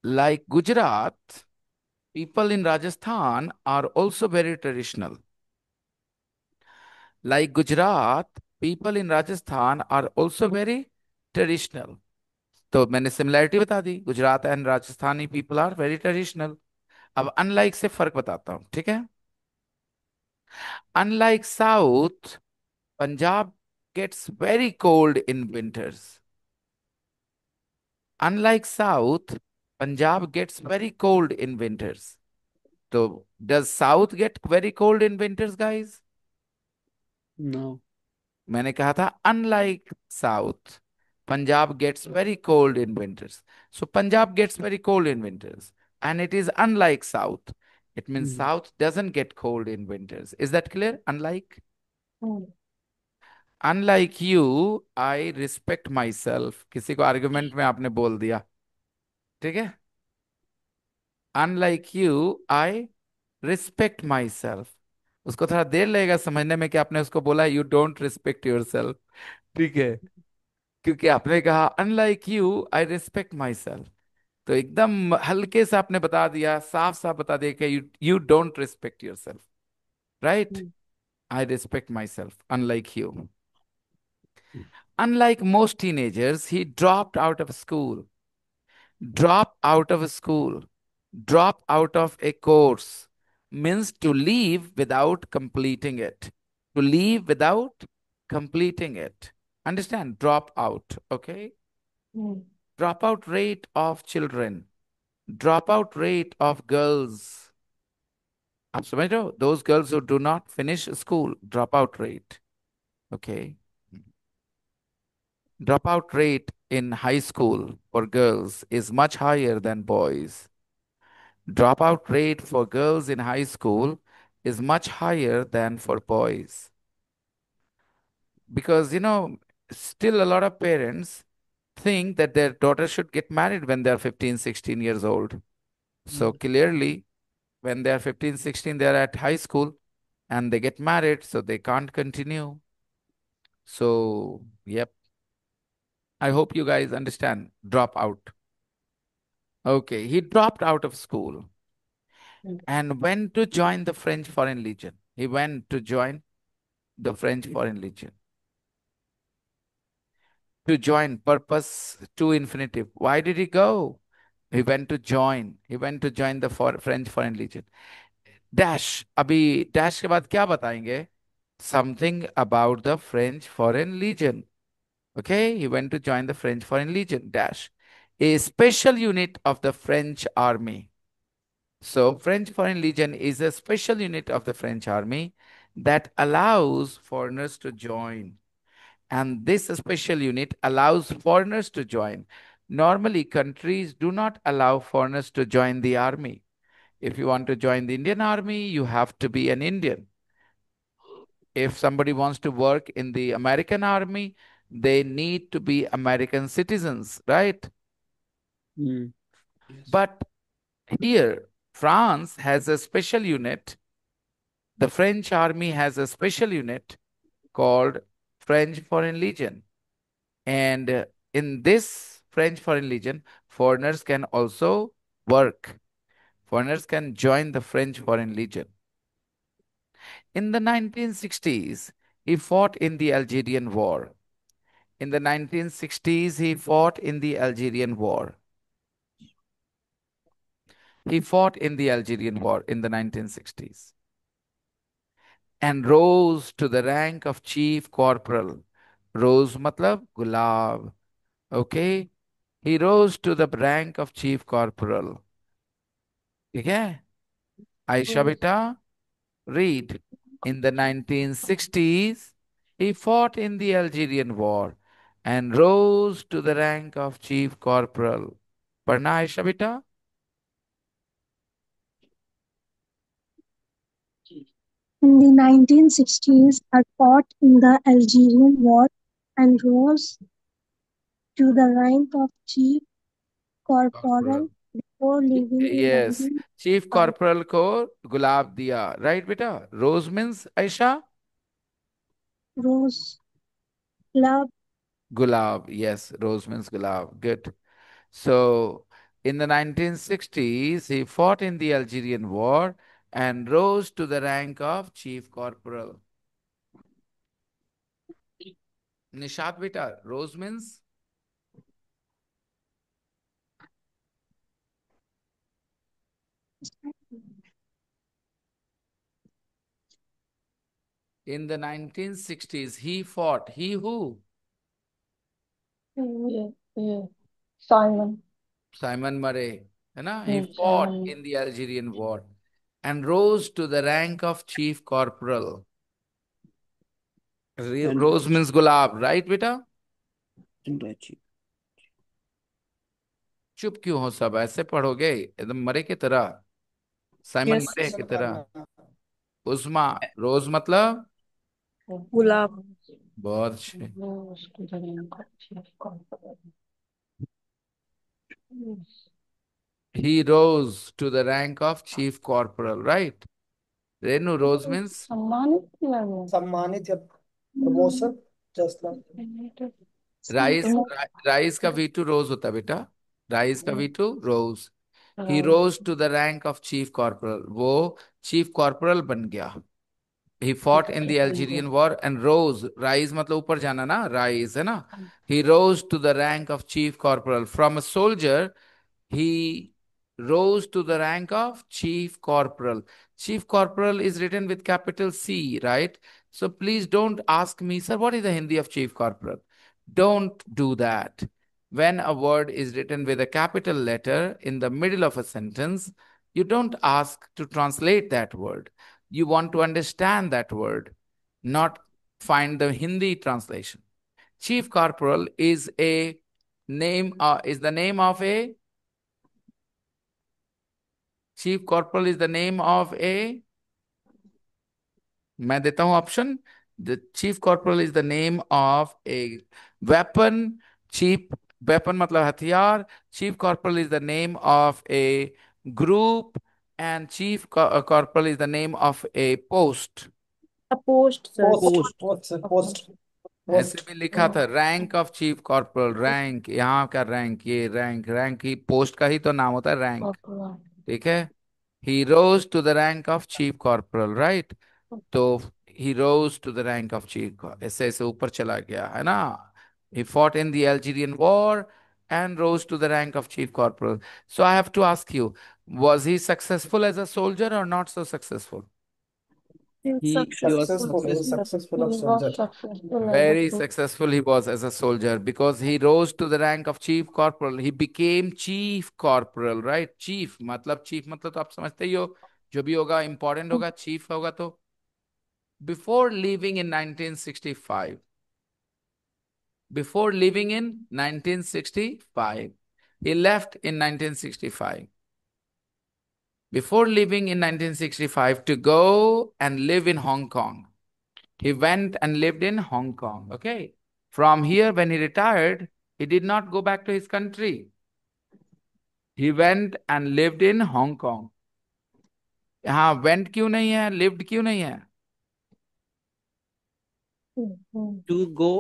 like Gujarat, people in Rajasthan are also very traditional. Like Gujarat, people in Rajasthan are also very traditional. तो मैंने सिमिलैरिटी बता दी, Gujarat and Rajasthani people are very traditional. अब अनलाइक से फर्क बताता हूं, ठीक है। Unlike south, Punjab gets very cold in winters. Unlike South, Punjab gets very cold in winters. So, does South get very cold in winters, guys? No. मैंने कहा था unlike South, Punjab gets very cold in winters. So, Punjab gets very cold in winters. And it is unlike South. It means Mm. South doesn't get cold in winters. Is that clear? Unlike? Mm. Unlike you I respect my self, किसी को argument में आपने बोल दिया, ठीक है। Unlike you I respect my self, उसको थोड़ा देर लगेगा समझने में कि आपने उसको बोला you don't respect your self, ठीक है, क्योंकि आपने कहा unlike you I respect my self, तो एकदम हल्के से आपने बता दिया, साफ साफ बता दिया कि you you don't respect your self, right. I respect my self unlike you. Unlike most teenagers, he dropped out of school. Drop out of school. Drop out of a course means to leave without completing it. To leave without completing it. Understand? Drop out. Okay? Dropout rate of children. Dropout rate of girls. आप समझ रहे हो? Those girls who do not finish school. Dropout rate. Okay? Dropout rate in high school for girls is much higher than boys. Dropout rate for girls in high school is much higher than for boys. Because, still a lot of parents think that their daughter should get married when they're 15, 16 years old. So clearly, when they're 15, 16, they're at high school and they get married, so they can't continue. So, yep. I hope you guys understand drop out. Okay, he dropped out of school and went to join the French Foreign Legion. He went to join the French Foreign Legion. To join, purpose to infinitive. Why did he go? He went to join. He went to join the French Foreign Legion. Dash. अभी dash के बाद क्या बताएंगे? Something about the French Foreign Legion. Okay, he went to join the French Foreign Legion. Dash. A special unit of the French army. So, French Foreign Legion is a special unit of the French army that allows foreigners to join. And this special unit allows foreigners to join. Normally, countries do not allow foreigners to join the army. If you want to join the Indian army, you have to be an Indian. If somebody wants to work in the American army, they need to be American citizens, right? Yes. But here, France has a special unit. The French army has a special unit called French Foreign Legion. And in this French Foreign Legion, foreigners can also work. Foreigners can join the French Foreign Legion. In the 1960s, he fought in the Algerian War. In the 1960s, he fought in the Algerian War. He fought in the Algerian War in the 1960s and rose to the rank of chief corporal. Rose matlab gulab. Okay? He rose to the rank of chief corporal. ठीक है? Aisha beta, read. In the 1960s, he fought in the Algerian War and rose to the rank of chief corporal. पढ़ना आयशा बेटा. In the 1960s, I fought in the Algerian War and rose to the rank of Chief Corporal. Corporal before leaving in Yes, 19. chief corporal को गुलाब दिया. Right बेटा? Rose means Ayesha? Rose Club. Gulab. Yes, rose means gulab. Good. So, in the 1960s, he fought in the Algerian War and rose to the rank of chief corporal. Nishat beta, rose means? In the 1960s, he fought. He who? Yeah. Simon. Simon Murray. है ना? He fought Simon. in the Algerian War and rose to the rank of chief corporal. And Rose means gulab, right beta? Rachi. चुप क्यों हो सब? ऐसे पढ़ोगे एकदम मरे की तरह, साइमन Yes, मरे की तरह. उस्मा, रोज मतलब Gulab. बहुत अच्छे। Rose to the rank of chief corporal. Yes. He rose to the rank of chief corporal, right? Renu, rose means सम्मानित किया गया। सम्मानित या promotion, just like rise. Promote. Rise का V2 रोज होता है बेटा। राइज का V2 rose. He Right. Rose to the rank of chief corporal, वो चीफ कॉर्पोरल बन गया। he fought in the Algerian war and rose, rise मतलब ऊपर जाना ना, rise है ना। he rose to the rank of chief corporal from a soldier. He rose to the rank of chief corporal. Chief corporal is written with capital C, right? So please don't ask me, sir, what is the Hindi of chief corporal? Don't do that. When a word is written with a capital letter in the middle of a sentence, you don't ask to translate that word. You want to understand that word, not find the Hindi translation. Chief corporal is a name, is the name of a chief corporal is the name of a, मैं देता हूं option. The chief corporal is the name of a weapon. Chief weapon मतलब हथियार। Chief corporal is the name of A group and chief corporal is the name of A post. A post, sir. Post, Post. Post, ऐसे post. भी लिखा था rank of chief corporal, rank यहाँ का rank, ये rank, rank ही post का ही तो नाम होता है रैंक। Corporal. ठीक है। He rose to the rank of chief corporal, right. तो he rose to the rank of chief, ऐसे ऐसे ऊपर चला गया है ना। he fought in the Algerian war and rose to the rank of chief corporal. So I have to ask you, was he successful as a soldier or not so successful? He's He was successful, successful. Is successful. Successful of He was soldier. successful as a Very soldier. successful he was as a soldier because he rose to the rank of chief corporal. He became chief corporal, right? Chief मतलब तो आप समझते ही हो, जो भी होगा important होगा, chief होगा तो। Before leaving in 1965, before leaving in 1965, he left in 1965. Before leaving in 1965 to go and live in Hong Kong, he went and lived in Hong Kong. Okay. From here, when he retired, he did not go back to his country. He went and lived in Hong Kong. यहाँ went क्यों नहीं है, lived क्यों नहीं है? To go,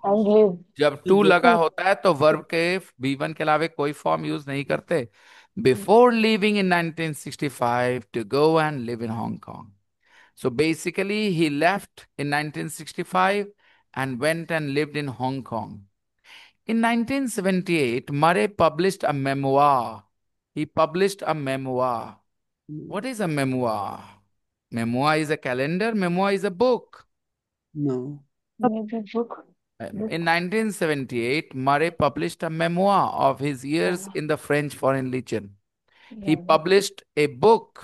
And live. जब to to go. लगा होता है तो वर्ब के V1 के अलावे कोई फॉर्म यूज नहीं करते। Before leaving in 1965 to go and live in Hong Kong. So basically, he left in 1965 and went and lived in Hong Kong. In 1978, Murray published a memoir. He published a memoir. What is a memoir? Memoir is a calendar, memoir is a book. No. Maybe book. In 1978, Murray published a memoir of his years in the French Foreign Legion. He published a book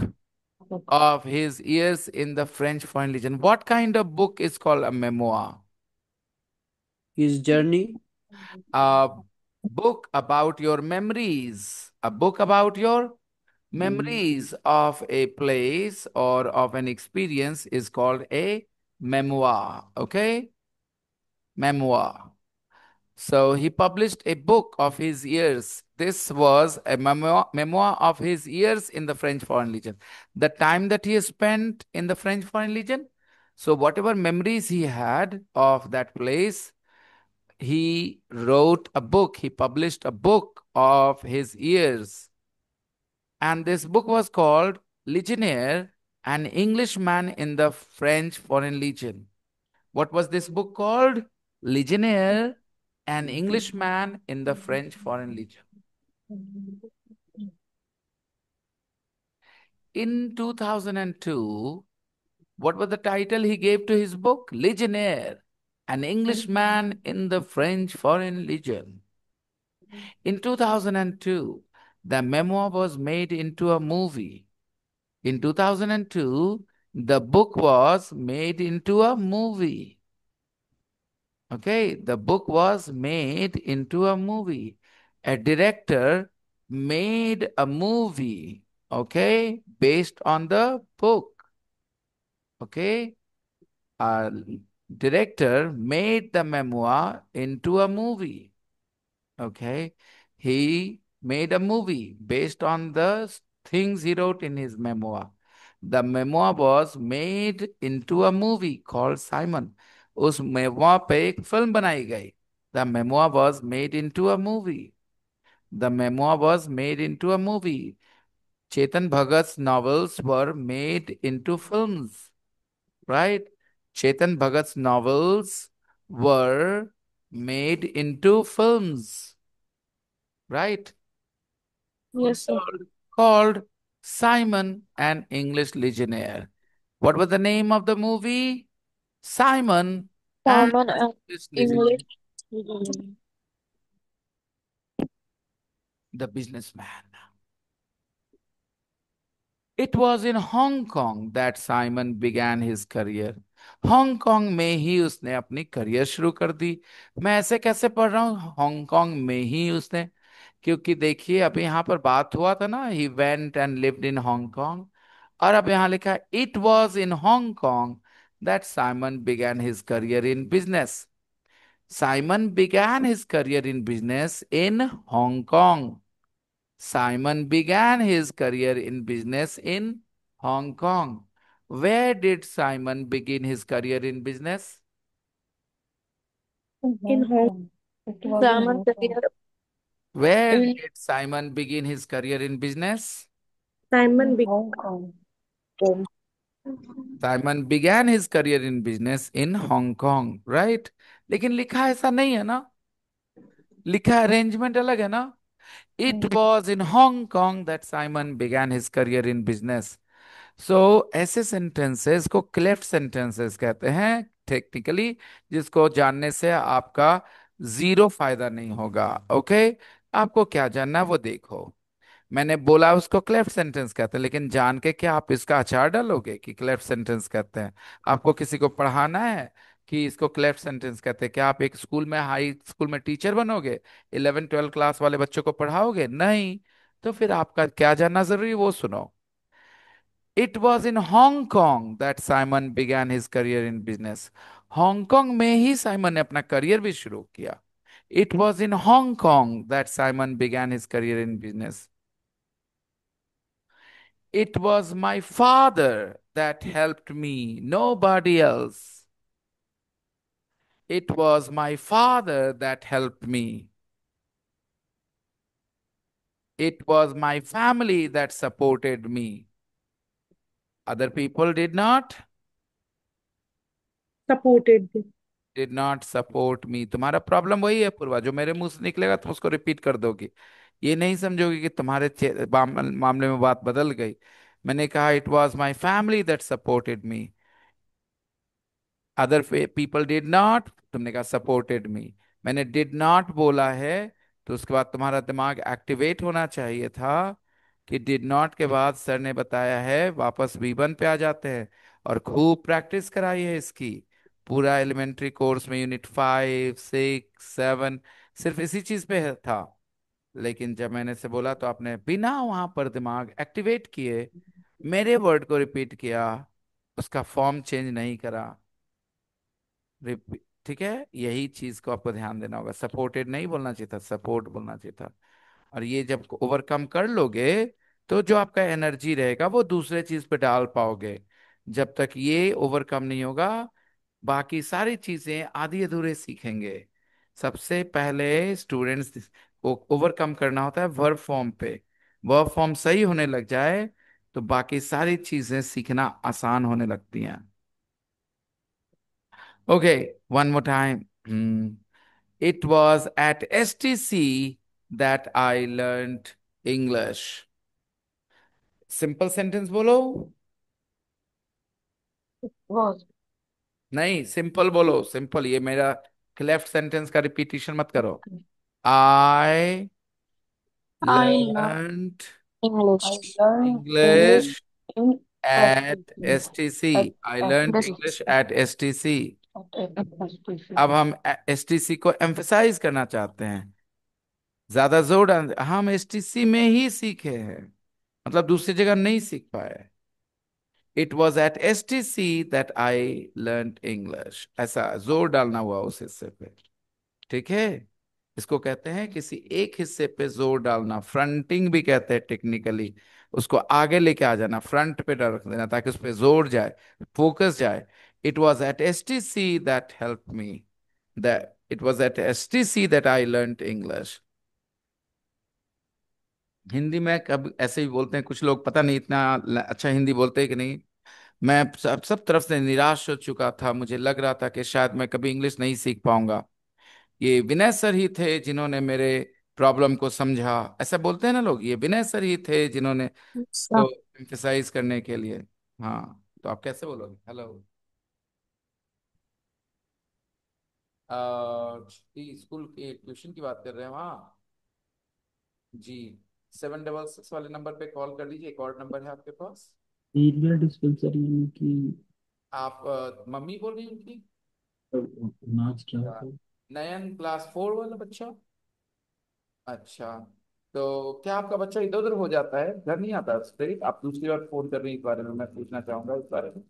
of his years in the French Foreign Legion. What kind of book is called a memoir? His journey. A book about your memories. A book about your memories of a place or of an experience is called a memoir. Okay? Memoir. So he published a book of his years. This was a memoir of his years in the French Foreign Legion. The time that he spent in the French Foreign Legion. So whatever memories he had of that place, he wrote a book. He published a book of his years. And this book was called Legionnaire, an Englishman in the French Foreign Legion. What was this book called? Legionnaire, an Englishman in the French Foreign Legion. In 2002, what was the title he gave to his book? Legionnaire, an Englishman in the French Foreign Legion. In 2002, the memoir was made into a movie. In 2002, the book was made into a movie. Okay, the book was made into a movie. A director made a movie, okay, based on the book. Okay, Director made the memoir into a movie. Okay. He made a movie based on the things he wrote in his memoir. The memoir was made into a movie called Simon. उस memoir पे एक film बनाई गई. The memoir was made into a movie. The memoir was made into a movie. Chetan Bhagat's novels were made into films, right? Chetan Bhagat's novels were made into films, right? Yes, sir. Called Simon, an English Legionnaire. What was the name of the movie? Simon and Common and English English. Legionnaire. The businessman. It was in Hong Kong that Simon began his career. Hong Kong में ही उसने अपनी career शुरू कर दी. मैं ऐसे कैसे पढ़ रहा हूँ हांगकांग में ही उसने? क्योंकि देखिए अभी यहाँ पर बात हुआ था ना, he went and lived in Hong Kong. और अब यहाँ लिखा है it was in Hong Kong that Simon began his career in business. Simon began his career in business in Hong Kong. Simon began his career in business in Hong Kong. Where did Simon begin his career in business? In In Hong Hong Kong. It was in Common Hong Kong. career Where in did Simon begin his career in business? Simon In began Hong Kong. Simon began his career in business in Hong Kong, right? लेकिन लिखा ऐसा नहीं है ना, लिखा arrangement अलग है ना. It was in Hong Kong that Simon began his career in business. So ऐसे सेंटेंसेस को क्लेफ्ट सेंटेंसेस कहते हैं टेक्निकली, जिसको जानने से आपका जीरो फायदा नहीं होगा. ओके. आपको क्या जानना है वो देखो. मैंने बोला उसको क्लेफ्ट सेंटेंस कहते हैं, लेकिन जान के क्या आप इसका अचार डालोगे कि क्लेफ्ट सेंटेंस कहते हैं? आपको किसी को पढ़ाना है कि इसको क्लेफ्ट सेंटेंस कहते हैं? क्या आप एक स्कूल में, हाई स्कूल में टीचर बनोगे? 11 12 क्लास वाले बच्चों को पढ़ाओगे? नहीं. तो फिर आपका क्या जानना जरूरी है वो सुनो. It was in Hong Kong that Simon began his career in business. Hong Kong में ही साइमन ने अपना करियर भी शुरू किया. It was in Hong Kong that Simon began his career in business. It was my father that helped me, nobody else. It was my father that helped me. It was my family that supported me. Other people did not. supported them. Did not support me. तुम्हारा problem वही है पूर्वा, जो मेरे मुंह से निकलेगा तुम उसको रिपीट कर दोगी. ये नहीं समझोगी कि तुम्हारे मामले में बात बदल गई. मैंने कहा it was my family that supported me. Other people did not, तुमने कहा सपोर्टेड मी. मैंने डिड नॉट बोला है, तो उसके बाद तुम्हारा दिमाग एक्टिवेट होना चाहिए था कि डिड नॉट के बाद सर ने बताया है वापस V1 पे आ जाते हैं. और खूब प्रैक्टिस कराई है इसकी. पूरा एलिमेंट्री कोर्स में यूनिट 5 6 7 सिर्फ इसी चीज पे था. लेकिन जब मैंने से बोला तो आपने बिना वहां पर दिमाग एक्टिवेट किए मेरे वर्ड को रिपीट किया, उसका फॉर्म चेंज नहीं करा. ठीक है, यही चीज को आपको ध्यान देना होगा. सपोर्टेड नहीं बोलना चाहिए था, सपोर्ट बोलना चाहिए था. और ये जब ओवरकम कर लोगे तो जो आपका एनर्जी रहेगा वो दूसरे चीज पे डाल पाओगे. जब तक ये ओवरकम नहीं होगा बाकी सारी चीजें आधी अधूरे सीखेंगे. सबसे पहले स्टूडेंट्स को ओवरकम करना होता है वर्ब फॉर्म पे. वर्ब फॉर्म सही होने लग जाए तो बाकी सारी चीजें सीखना आसान होने लगती हैं. Okay, one more time. It was at STC that I learned English. Simple sentence बोलो. Was. नहीं, सिंपल बोलो, सिंपल. ये मेरा लेफ्ट सेंटेंस का रिपीटिशन मत करो. Okay. I I learned English. I learned English English in at STC. STC. I learned This English at STC. At STC. अब हम STC को एम्फसाइज करना चाहते हैं, ज्यादा जोर हम STC में ही सीखे हैं, मतलब दूसरी जगह नहीं सीख पाए. It was at STC that I learn English. ऐसा जोर डालना हुआ उस हिस्से पे। ठीक है, इसको कहते हैं किसी एक हिस्से पे जोर डालना, फ्रंटिंग भी कहते हैं टेक्निकली। उसको आगे लेके आ जाना, फ्रंट पे रख देना ताकि उस पे जोर जाए, फोकस जाए। It was at STC that help me, that it was at STC that I learn English. Hindi में कब ऐसे ही बोलते हैं कुछ लोग, पता नहीं इतना अच्छा हिंदी बोलते हैं कि नहीं। मैं सब तरफ से निराश हो चुका था, मुझे लग रहा था कि शायद मैं कभी इंग्लिश नहीं सीख पाऊंगा। ये विनय सर ही थे जिन्होंने मेरे प्रॉब्लम को समझा। ऐसा बोलते हैं ना लोग, ये विनय सर ही थे जिन्होंने, सर, तो एम्फेसाइज करने के लिए। हाँ, तो आप कैसे बोलोगे हेलो? स्कूल के ट्यूशन की बात कर रहे हैं वहाँ? जी, 766 वाले नंबर पे कॉल कर लीजिए, एक और नंबर है आपके पास। एरिया डिस्पेंसरी यानी कि आप मम्मी बोल रही हैं उनकी? नाच क्या अच्छा, होता है? नयन क्लास 4 वाला बच्चा। अच्छा, तो क्या आपका बच्चा इधर उधर हो जाता है, घर नहीं आता उससे? आप दूसरी बार फोन कर रही हैं इस बारे में, मैं पूछना चाहूंगा इस बारे में।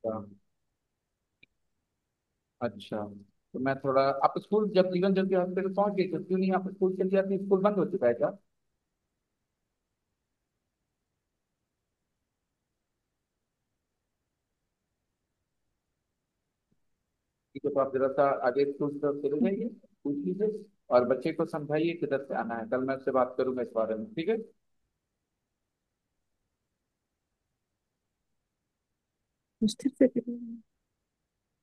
हाँ, अच्छा, तो मैं थोड़ा, आप स्कूल जब जीवन ज्योति हॉस्पिटल पहुंच गई तो क्यों नहीं आप स्कूल चली जाती? स्कूल बंद हो चुका है क्या? ठीक है, तो आप जरा सा आगे स्कूल की तरफ चले जाइए, पूछ लीजिए और बच्चे को समझाइए किधर से आना है। कल मैं उससे बात करूंगा इस बारे में, ठीक है? मुश्किल से करेंगे।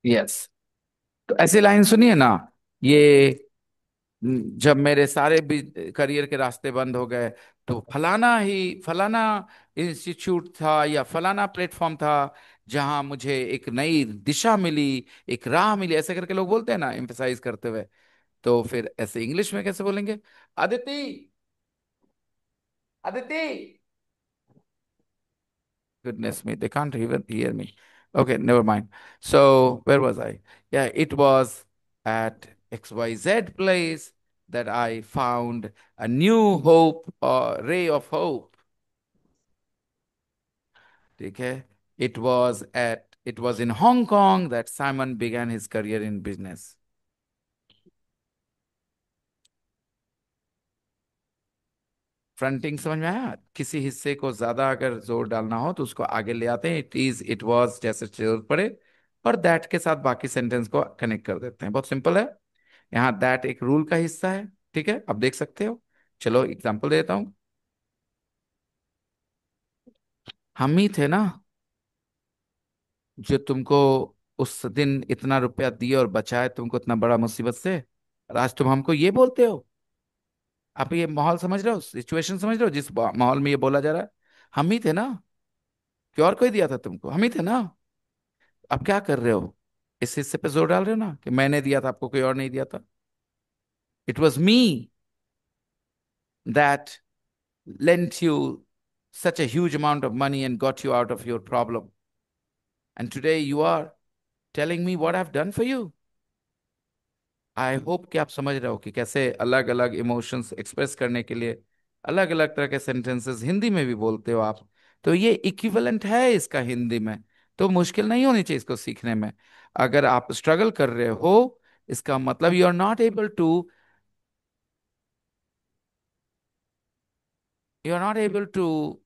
यस। तो ऐसी लाइन सुनिए ना, ये जब मेरे सारे भी करियर के रास्ते बंद हो गए, तो फलाना इंस्टीट्यूट था या फलाना प्लेटफॉर्म था जहां मुझे एक नई दिशा मिली, एक राह मिली, ऐसे करके लोग बोलते हैं ना एम्फेसाइज करते हुए। तो फिर ऐसे इंग्लिश में कैसे बोलेंगे? Aditi, Aditi, goodness me, they can't even hear me. Okay, never mind. So where was I? Yeah, it was at XYZ place that I found a new hope or ray of hope. Okay. It was in Hong Kong that Simon began his career in business. Fronting समझ में आया? किसी हिस्से को ज्यादा अगर जोर डालना हो तो उसको आगे ले आते हैं, इट वॉज जैसे जरूरत पड़े, और दैट के साथ बाकी सेंटेंस को कनेक्ट कर देते हैं। बहुत सिंपल है। यहाँ दैट एक रूल का हिस्सा है, ठीक है, आप देख सकते हो। चलो एग्जांपल देता हूँ। हम ही थे ना जो तुमको उस दिन इतना रुपया दिए और बचाए तुमको इतना बड़ा मुसीबत से, और आज तुम हमको ये बोलते हो। आप ये माहौल समझ रहे हो, सिचुएशन समझ रहे हो जिस माहौल में ये बोला जा रहा है? हम ही थे ना, कि और कोई दिया था तुमको? हम ही थे ना। अब क्या कर रहे हो? इस हिस्से पे जोर डाल रहे हो ना कि मैंने दिया था आपको, कोई और नहीं दिया था। It was me that lent you such a huge amount of money and got you out of your problem. And today you are telling me what I've done for you. I hope कि आप समझ रहे हो कि कैसे अलग अलग emotions express करने के लिए अलग अलग तरह के सेंटेंसेस हिंदी में भी बोलते हो आप। तो ये इक्विवेलेंट है इसका हिंदी में, तो मुश्किल नहीं होनी चाहिए इसको सीखने में। अगर आप स्ट्रगल कर रहे हो, इसका मतलब you are not able to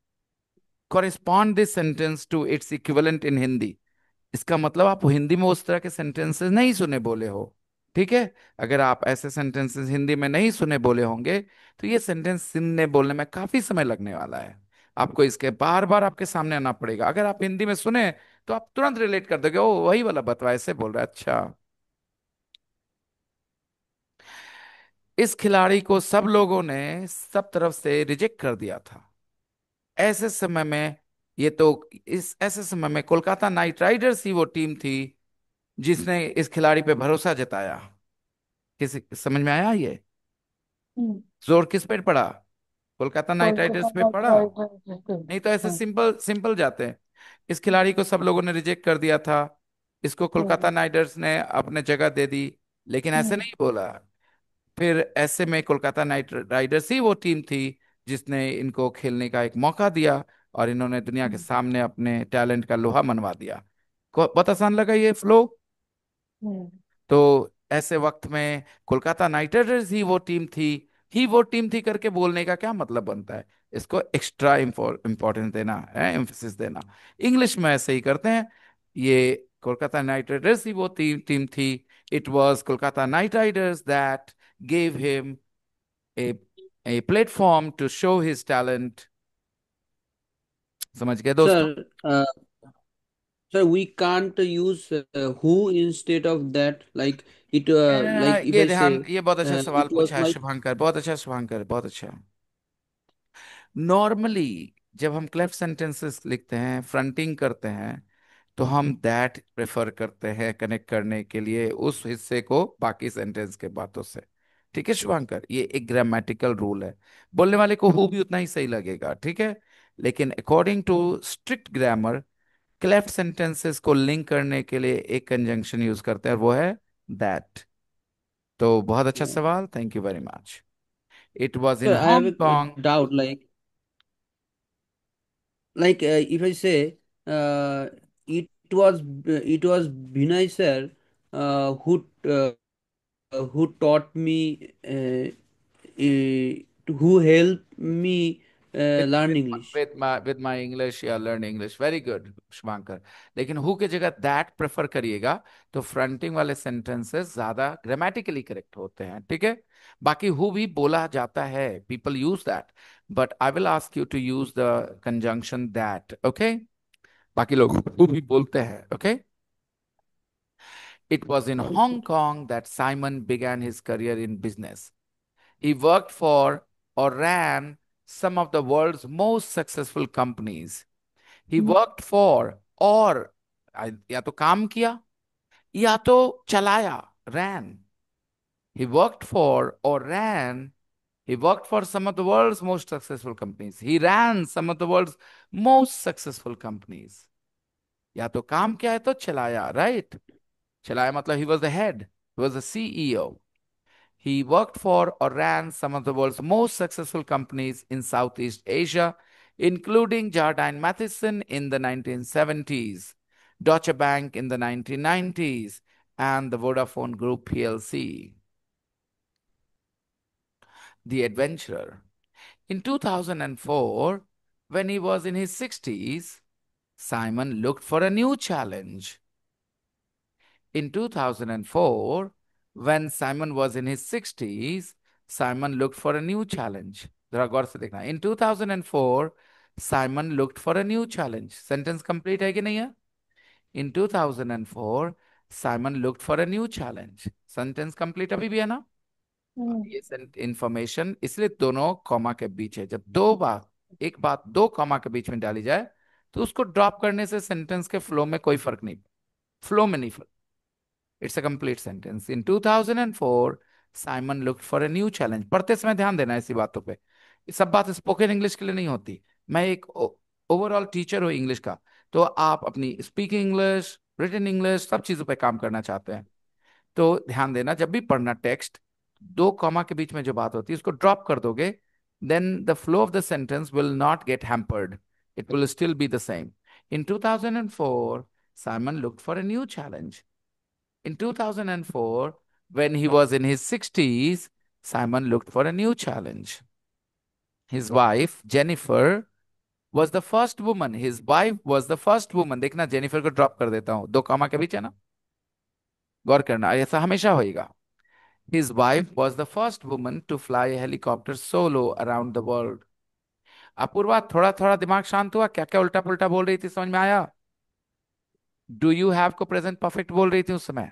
correspond this sentence to its equivalent in Hindi. इसका मतलब आप हिंदी में उस तरह के सेंटेंसेस नहीं सुने बोले हो। ठीक है, अगर आप ऐसे सेंटेंसेस हिंदी में नहीं सुने बोले होंगे तो ये सेंटेंस सुनने बोलने में काफी समय लगने वाला है। आपको इसके बार बार आपके सामने आना पड़ेगा। अगर आप हिंदी में सुने तो आप तुरंत रिलेट कर दोगे, ओ वही वाला बतवा ऐसे बोल रहा है, अच्छा। इस खिलाड़ी को सब लोगों ने सब तरफ से रिजेक्ट कर दिया था। ऐसे समय में ये तो इस ऐसे समय में कोलकाता नाइट राइडर्स ही वो टीम थी जिसने इस खिलाड़ी पे भरोसा जताया। किसी समझ में आया ये? हम्म, जोर किस पे पड़ा? कोलकाता नाइट कोलकाता राइडर्स पे नाइट पड़ा। राइडर्स पे। नहीं तो ऐसे हाँ। सिंपल सिंपल जाते हैं। इस हम्म, खिलाड़ी को सब लोगों ने रिजेक्ट कर दिया था, इसको कोलकाता हम्म, नाइट राइडर्स ने अपने जगह दे दी। लेकिन ऐसे नहीं बोला। फिर ऐसे में कोलकाता नाइट राइडर्स ही वो टीम थी जिसने इनको खेलने का एक मौका दिया, और इन्होंने दुनिया के सामने अपने टैलेंट का लोहा मनवा दिया। बहुत आसान लगा ये फ्लो। तो ऐसे वक्त में कोलकाता नाइट राइडर्स ही वो टीम थी करके बोलने का क्या मतलब बनता है? इसको एक्स्ट्रा इम्पोर्टेंस देना है, एम्फेसिस देना। इंग्लिश में ऐसे ही करते हैं। ये कोलकाता नाइट राइडर्स ही वो टीम थी। It was Kolkata night Riders that gave him a a platform to show his talent. समझ गए दोस्तों? Sir, we can't use who instead of that. Like it, like if I say, ये बहुत अच्छा it सवाल was पूछा है my. शुभांकर, बहुत अच्छा शुभांकर, बहुत अच्छा। नॉर्मली जब हम क्लेफ्ट सेंटेंसेस लिखते हैं, फ्रंटिंग करते हैं, तो हम दैट प्रेफर करते हैं कनेक्ट करने के लिए उस हिस्से को बाकी सेंटेंस के बातों से। ठीक है शुभांकर, ये एक ग्रामेटिकल रूल है। बोलने वाले को हु भी उतना ही सही लगेगा, ठीक है। लेकिन according to strict grammar, cleft sentences को लिंक करने के लिए एक कंजंक्शन यूज करते हैं, और वो है दैट। तो बहुत अच्छा सवाल, thank you very much. It was in Sir, I have a Hong Kong. doubt. Like if I say, it was Vinay sir who taught me, who helped me with learn with English. with my English या learn English, very good Shubhankar. लेकिन who की जगह that prefer करिएगा तो fronting वाले sentences ज्यादा grammatically correct होते हैं, ठीक है। बाकी हु भी बोला जाता है, people use that, but I will ask you to use the conjunction that, okay. बाकी लोग हु भी बोलते हैं, okay. It was in Hong Kong that Simon began his career in business. He worked for or ran some of the world's most successful companies. He worked for or या तो काम किया या तो चलाया, ran. He worked for or ran. He worked for some of the world's most successful companies. He ran some of the world's most successful companies. या तो काम किया है तो चलाया, right? चलाया मतलब he was the head. He was the CEO. He worked for or ran some of the world's most successful companies in Southeast Asia, including Jardine Matheson in the 1970s, Deutsche Bank in the 1990s, and the Vodafone Group plc. The adventurer. In 2004, when he was in his 60s, Simon looked for a new challenge. In 2004, when Simon was in his 60s, Simon looked for a new challenge. जरा गौर से देखना। In 2004, Simon looked for a new challenge. Sentence complete है कि नहीं है? In 2004, Simon looked for a new challenge. Sentence complete अभी भी है ना? ये इंफॉर्मेशन इसलिए दोनों कॉमा के बीच है। जब दो बात एक बात दो कॉमा के बीच में डाली जाए तो उसको ड्रॉप करने से सेंटेंस के फ्लो में कोई फर्क नहीं, फ्लो में नहीं फर्क। It's a complete sentence. In 2004 Simon looked for a new challenge. पढ़ते समय ध्यान देना ऐसी बातों पे। ये सब बात स्पोकन इंग्लिश के लिए नहीं होती। मैं एक ओवरऑल टीचर हूँ इंग्लिश का, तो आप अपनी स्पीकिंग इंग्लिश, रिटन इंग्लिश, सब चीजों पे काम करना चाहते हैं, तो ध्यान देना जब भी पढ़ना टेक्स्ट, दो कॉमा के बीच में जो बात होती है उसको ड्रॉप कर दोगे, then the flow of the sentence will not get hampered, it will still be the same. In 2004 Simon looked for a new challenge. In 2004, when he was in his 60s, Simon looked for a new challenge. His wife, Jennifer, was the first woman. His wife was the first woman. देखना Jennifer को drop कर देता हूं, दो comma के बीच है ना, गौर करना, ऐसा हमेशा होएगा। His wife was the first woman to fly a helicopter solo around the world. Apoorva, थोड़ा थोड़ा दिमाग शांत हुआ? क्या क्या उल्टा पुल्टा बोल रही थी, समझ में आया? डू यू हैव को प्रेजेंट परफेक्ट बोल रही थी उस समय?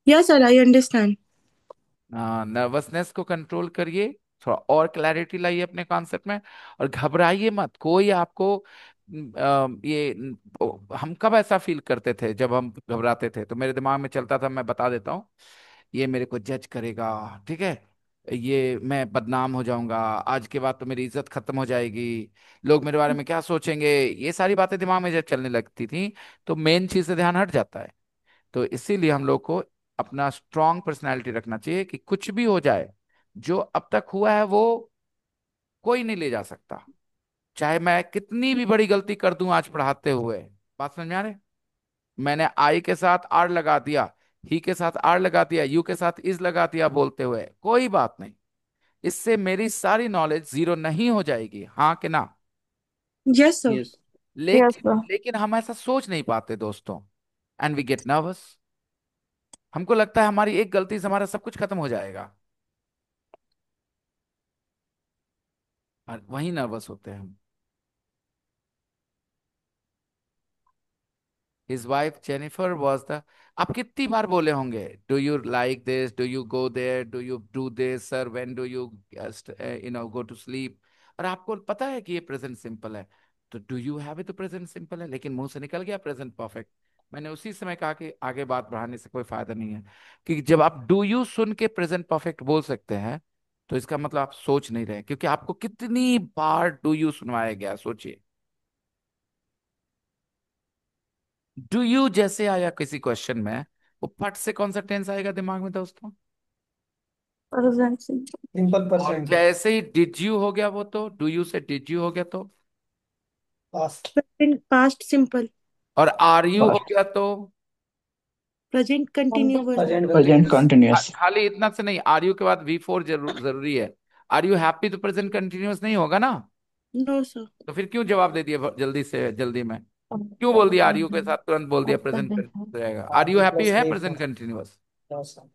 Yes, sir, I understand. Nervousness को कंट्रोल करिए, थोड़ा और क्लैरिटी लाइए अपने कॉन्सेप्ट में, और घबराइए मत। कोई आपको हम कब ऐसा फील करते थे जब हम घबराते थे? तो मेरे दिमाग में चलता था, मैं बता देता हूँ, ये मेरे को जज करेगा, ठीक है, ये मैं बदनाम हो जाऊंगा, आज के बाद तो मेरी इज्जत खत्म हो जाएगी, लोग मेरे बारे में क्या सोचेंगे, ये सारी बातें दिमाग में जब चलने लगती थी तो मेन चीज से ध्यान हट जाता है। तो इसीलिए हम लोग को अपना स्ट्रांग पर्सनैलिटी रखना चाहिए कि कुछ भी हो जाए, जो अब तक हुआ है वो कोई नहीं ले जा सकता। चाहे मैं कितनी भी बड़ी गलती कर दूं आज पढ़ाते हुए, बात समझ में आ रहे, मैंने आई के साथ आर लगा दिया, ही के साथ आर लगा दिया, यू के साथ इज लगा दिया बोलते हुए, कोई बात नहीं, इससे मेरी सारी नॉलेज जीरो नहीं हो जाएगी, हाँ कि ना। Yes, sir. Yes. Yes, लेकिन sir. लेकिन हम ऐसा सोच नहीं पाते दोस्तों, एंड वी गेट नर्वस। हमको लगता है हमारी एक गलती से हमारा सब कुछ खत्म हो जाएगा, और वहीं नर्वस होते हैं हम। His wife Jennifer was the, आप कितनी बार बोले होंगे, do you like this, do you go there, do you do this sir, when do you go to sleep. और आपको पता है कि ये प्रेजेंट सिंपल है, तो डू यू हैव इट, तो प्रेजेंट सिंपल है, लेकिन मुंह से निकल गया प्रेजेंट परफेक्ट। मैंने उसी समय कहा कि आगे बात बढ़ाने से कोई फायदा नहीं है, कि जब आप डू यू सुन के प्रेजेंट परफेक्ट बोल सकते हैं तो इसका मतलब आप सोच नहीं रहे, क्योंकि आपको कितनी बार डू यू सुनवाया गया, सोचिए। डू यू जैसे आया किसी क्वेश्चन में, वो फट से कौन सा टेंस आएगा दिमाग में दोस्तों, Present simple. सिंपल और प्रेजेंट। जैसे ही डिड यू हो गया, वो तो डू यू से डिड यू हो गया तो, पास्ट। Present past simple. और आर यू हो Past. गया तो, Present continuous. Present Present continuous. continuous. खाली इतना से नहीं, आर यू के बाद वी फोर जरूरी है। आर यू हैप्पी तो प्रेजेंट कंटिन्यूअस नहीं होगा ना, No, sir. तो फिर क्यों जवाब दे दिया जल्दी से जल्दी में, क्यों बोल दिया आर यू के साथ तुरंत बोल दिया प्रेजेंट रहेगा, are are you you happy plus है वे present four. Continuous, no sir.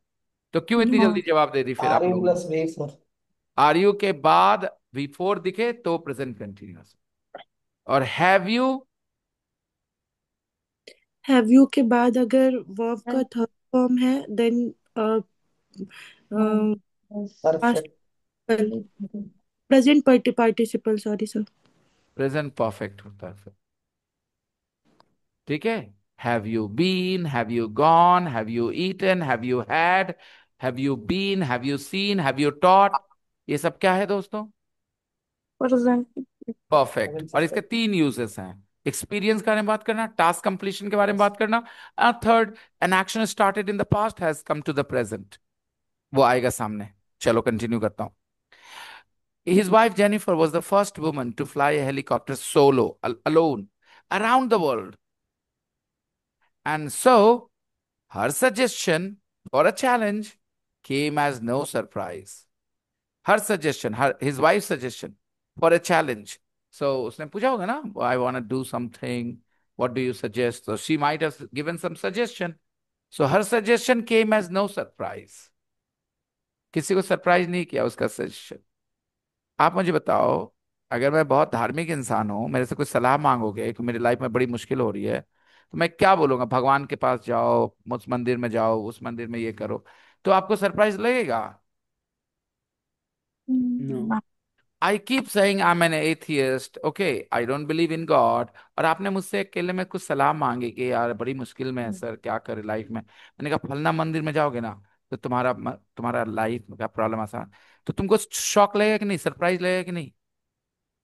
तो क्यों इतनी No. जल्दी जवाब दे दी फिर आर आप यू लोगों प्लस ने। Way four. आर यू के बाद वी फोर दिखे तो प्रेजेंट कंटिन्यूअस, और हैव यू, Have you के बाद अगर verb का third form है, then past perfect. participle. Present participle. Sorry, sir. Present perfect होता है फिर, ठीक है। Have you been, have you gone, have you eaten, have you had, have you been, have you seen, have you taught, ये सब क्या है दोस्तों, Present. परफेक्ट। और इसके तीन यूजेस हैं, एक्सपीरियंस के बारे में बात करना, टास्क कंप्लीशन के बारे में बात करना, और third, an action started in the past has come to the present, वो आएगा सामने। चलो कंटिन्यू करता हूं। His wife Jennifer was the first woman to fly a helicopter solo, alone, around the world. And so her suggestion for a challenge came as no surprise. Her suggestion, his wife's suggestion for a challenge. So उसने पूछा होगा ना, I want to do something. What do you suggest? So she might have given some suggestion. So her suggestion came as no surprise. किसी को surprise नहीं किया उसका suggestion. आप मुझे बताओ, अगर मैं बहुत धार्मिक इंसान हूं, मेरे से कुछ सलाह मांगोगे कि मेरी लाइफ में बड़ी मुश्किल हो रही है, तो मैं क्या बोलूंगा, भगवान के पास जाओ, उस मंदिर में जाओ, उस मंदिर में ये करो, तो आपको सरप्राइज लगेगा। No. I keep saying I am an atheist, okay, I don't believe in God, और आपने मुझसे अकेले में कुछ सलाह मांगी कि यार बड़ी मुश्किल में है सर, क्या करे लाइफ में, मैंने कहा फलना मंदिर में जाओगे ना तो तुम्हारा लाइफ का प्रॉब्लम आसान, तो तुमको शॉक लगेगा कि नहीं, सरप्राइज लगेगा कि नहीं।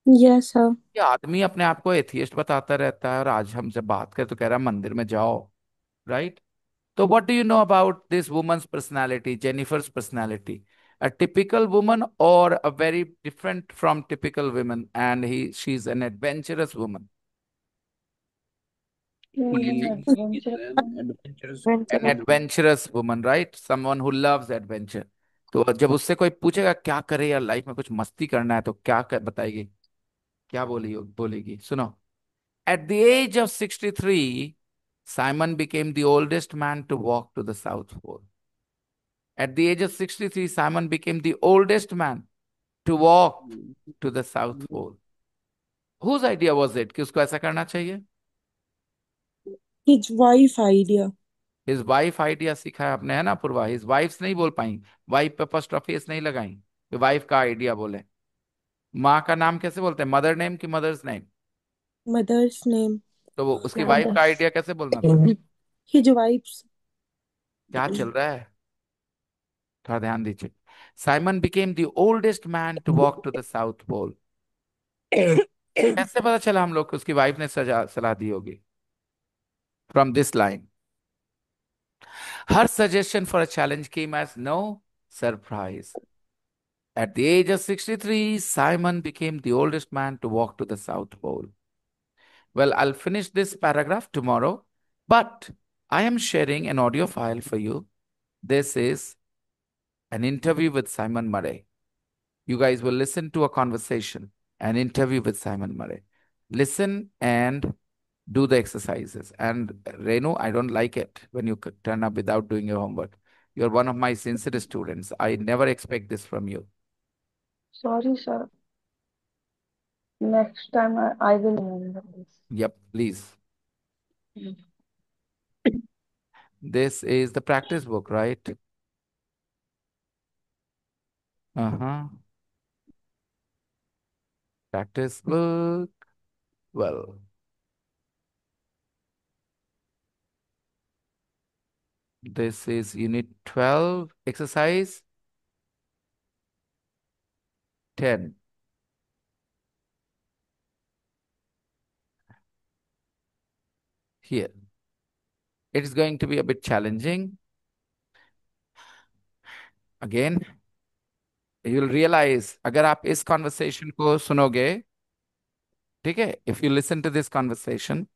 Yes, sir. ये आदमी अपने आप को एथियस्ट बताता रहता है, और आज हमसे बात करे तो कह रहा है मंदिर में जाओ, राइट। तो what do you know about this woman's personality, Jennifer's personality, a typical woman or a very different from typical women, and she's an adventurous woman, He's an adventurous. an adventurous woman, right, someone who loves adventure। तो जब उससे कोई पूछेगा क्या करे यार life में, कुछ मस्ती करना है, तो क्या बताएगी, क्या बोलेगी, सुनो। At the age of 63, Simon became the oldest man to walk to the South Pole. At the age of 63, Simon became the oldest man to walk to the South Pole. Whose idea was it कि उसको ऐसा करना चाहिए? His wife idea. His wife idea सीखा है आपने, है ना पूर्वा, his wives नहीं बोल पाई, वाइफ पे apostrophe s नहीं लगाई, वाइफ का आइडिया बोले। माँ का नाम कैसे बोलते हैं, मदर नेम की मदर्स नेम, Mother's name. तो वो उसकी वाइफ का आइडिया कैसे बोलना था। His wife's. क्या चल रहा है, थोड़ा ध्यान दीजिए। Simon became the oldest man to walk to the South Pole. कैसे पता चला हम लोग को? उसकी वाइफ ने सलाह दी होगी. From this line. Her suggestion for a challenge came as no surprise. At the age of 63, Simon became the oldest man to walk to the South Pole. Well, I'll finish this paragraph tomorrow, but I am sharing an audio file for you. This is an interview with Simon Murray. You guys will listen to a conversation, an interview with Simon Murray. Listen and do the exercises. And Renu, I don't like it when you turn up without doing your homework. You're one of my sincere students. I never expect this from you. Sorry, sir. Next time I will remember this. Yep, please. This is the practice book, right? Practice book. Well, this is unit 12, exercise 10. Here. It is going to be a bit challenging. Again, you'll realize, अगर आप इस conversation को सुनोगे, ठीक है? If you listen to this conversation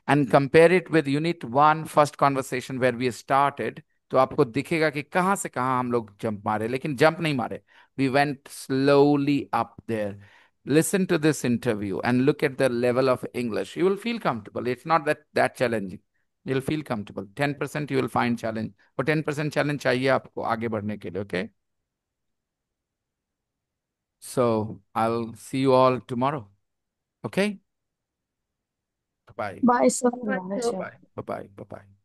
and compare it with unit 1 first conversation where we started, तो आपको दिखेगा कि कहाँ से कहाँ हम लोग जंप मारे, लेकिन जंप नहीं मारे. We went slowly up there. Listen to this interview and look at the level of English. You will feel comfortable. It's not that challenging. You'll feel comfortable. 10% you will find challenge. और 10% challenge चाहिए आपको आगे बढ़ने के लिए, okay? So I'll see you all tomorrow. Okay? Bye. Bye, sir. Bye. Bye. Bye. Bye. Bye.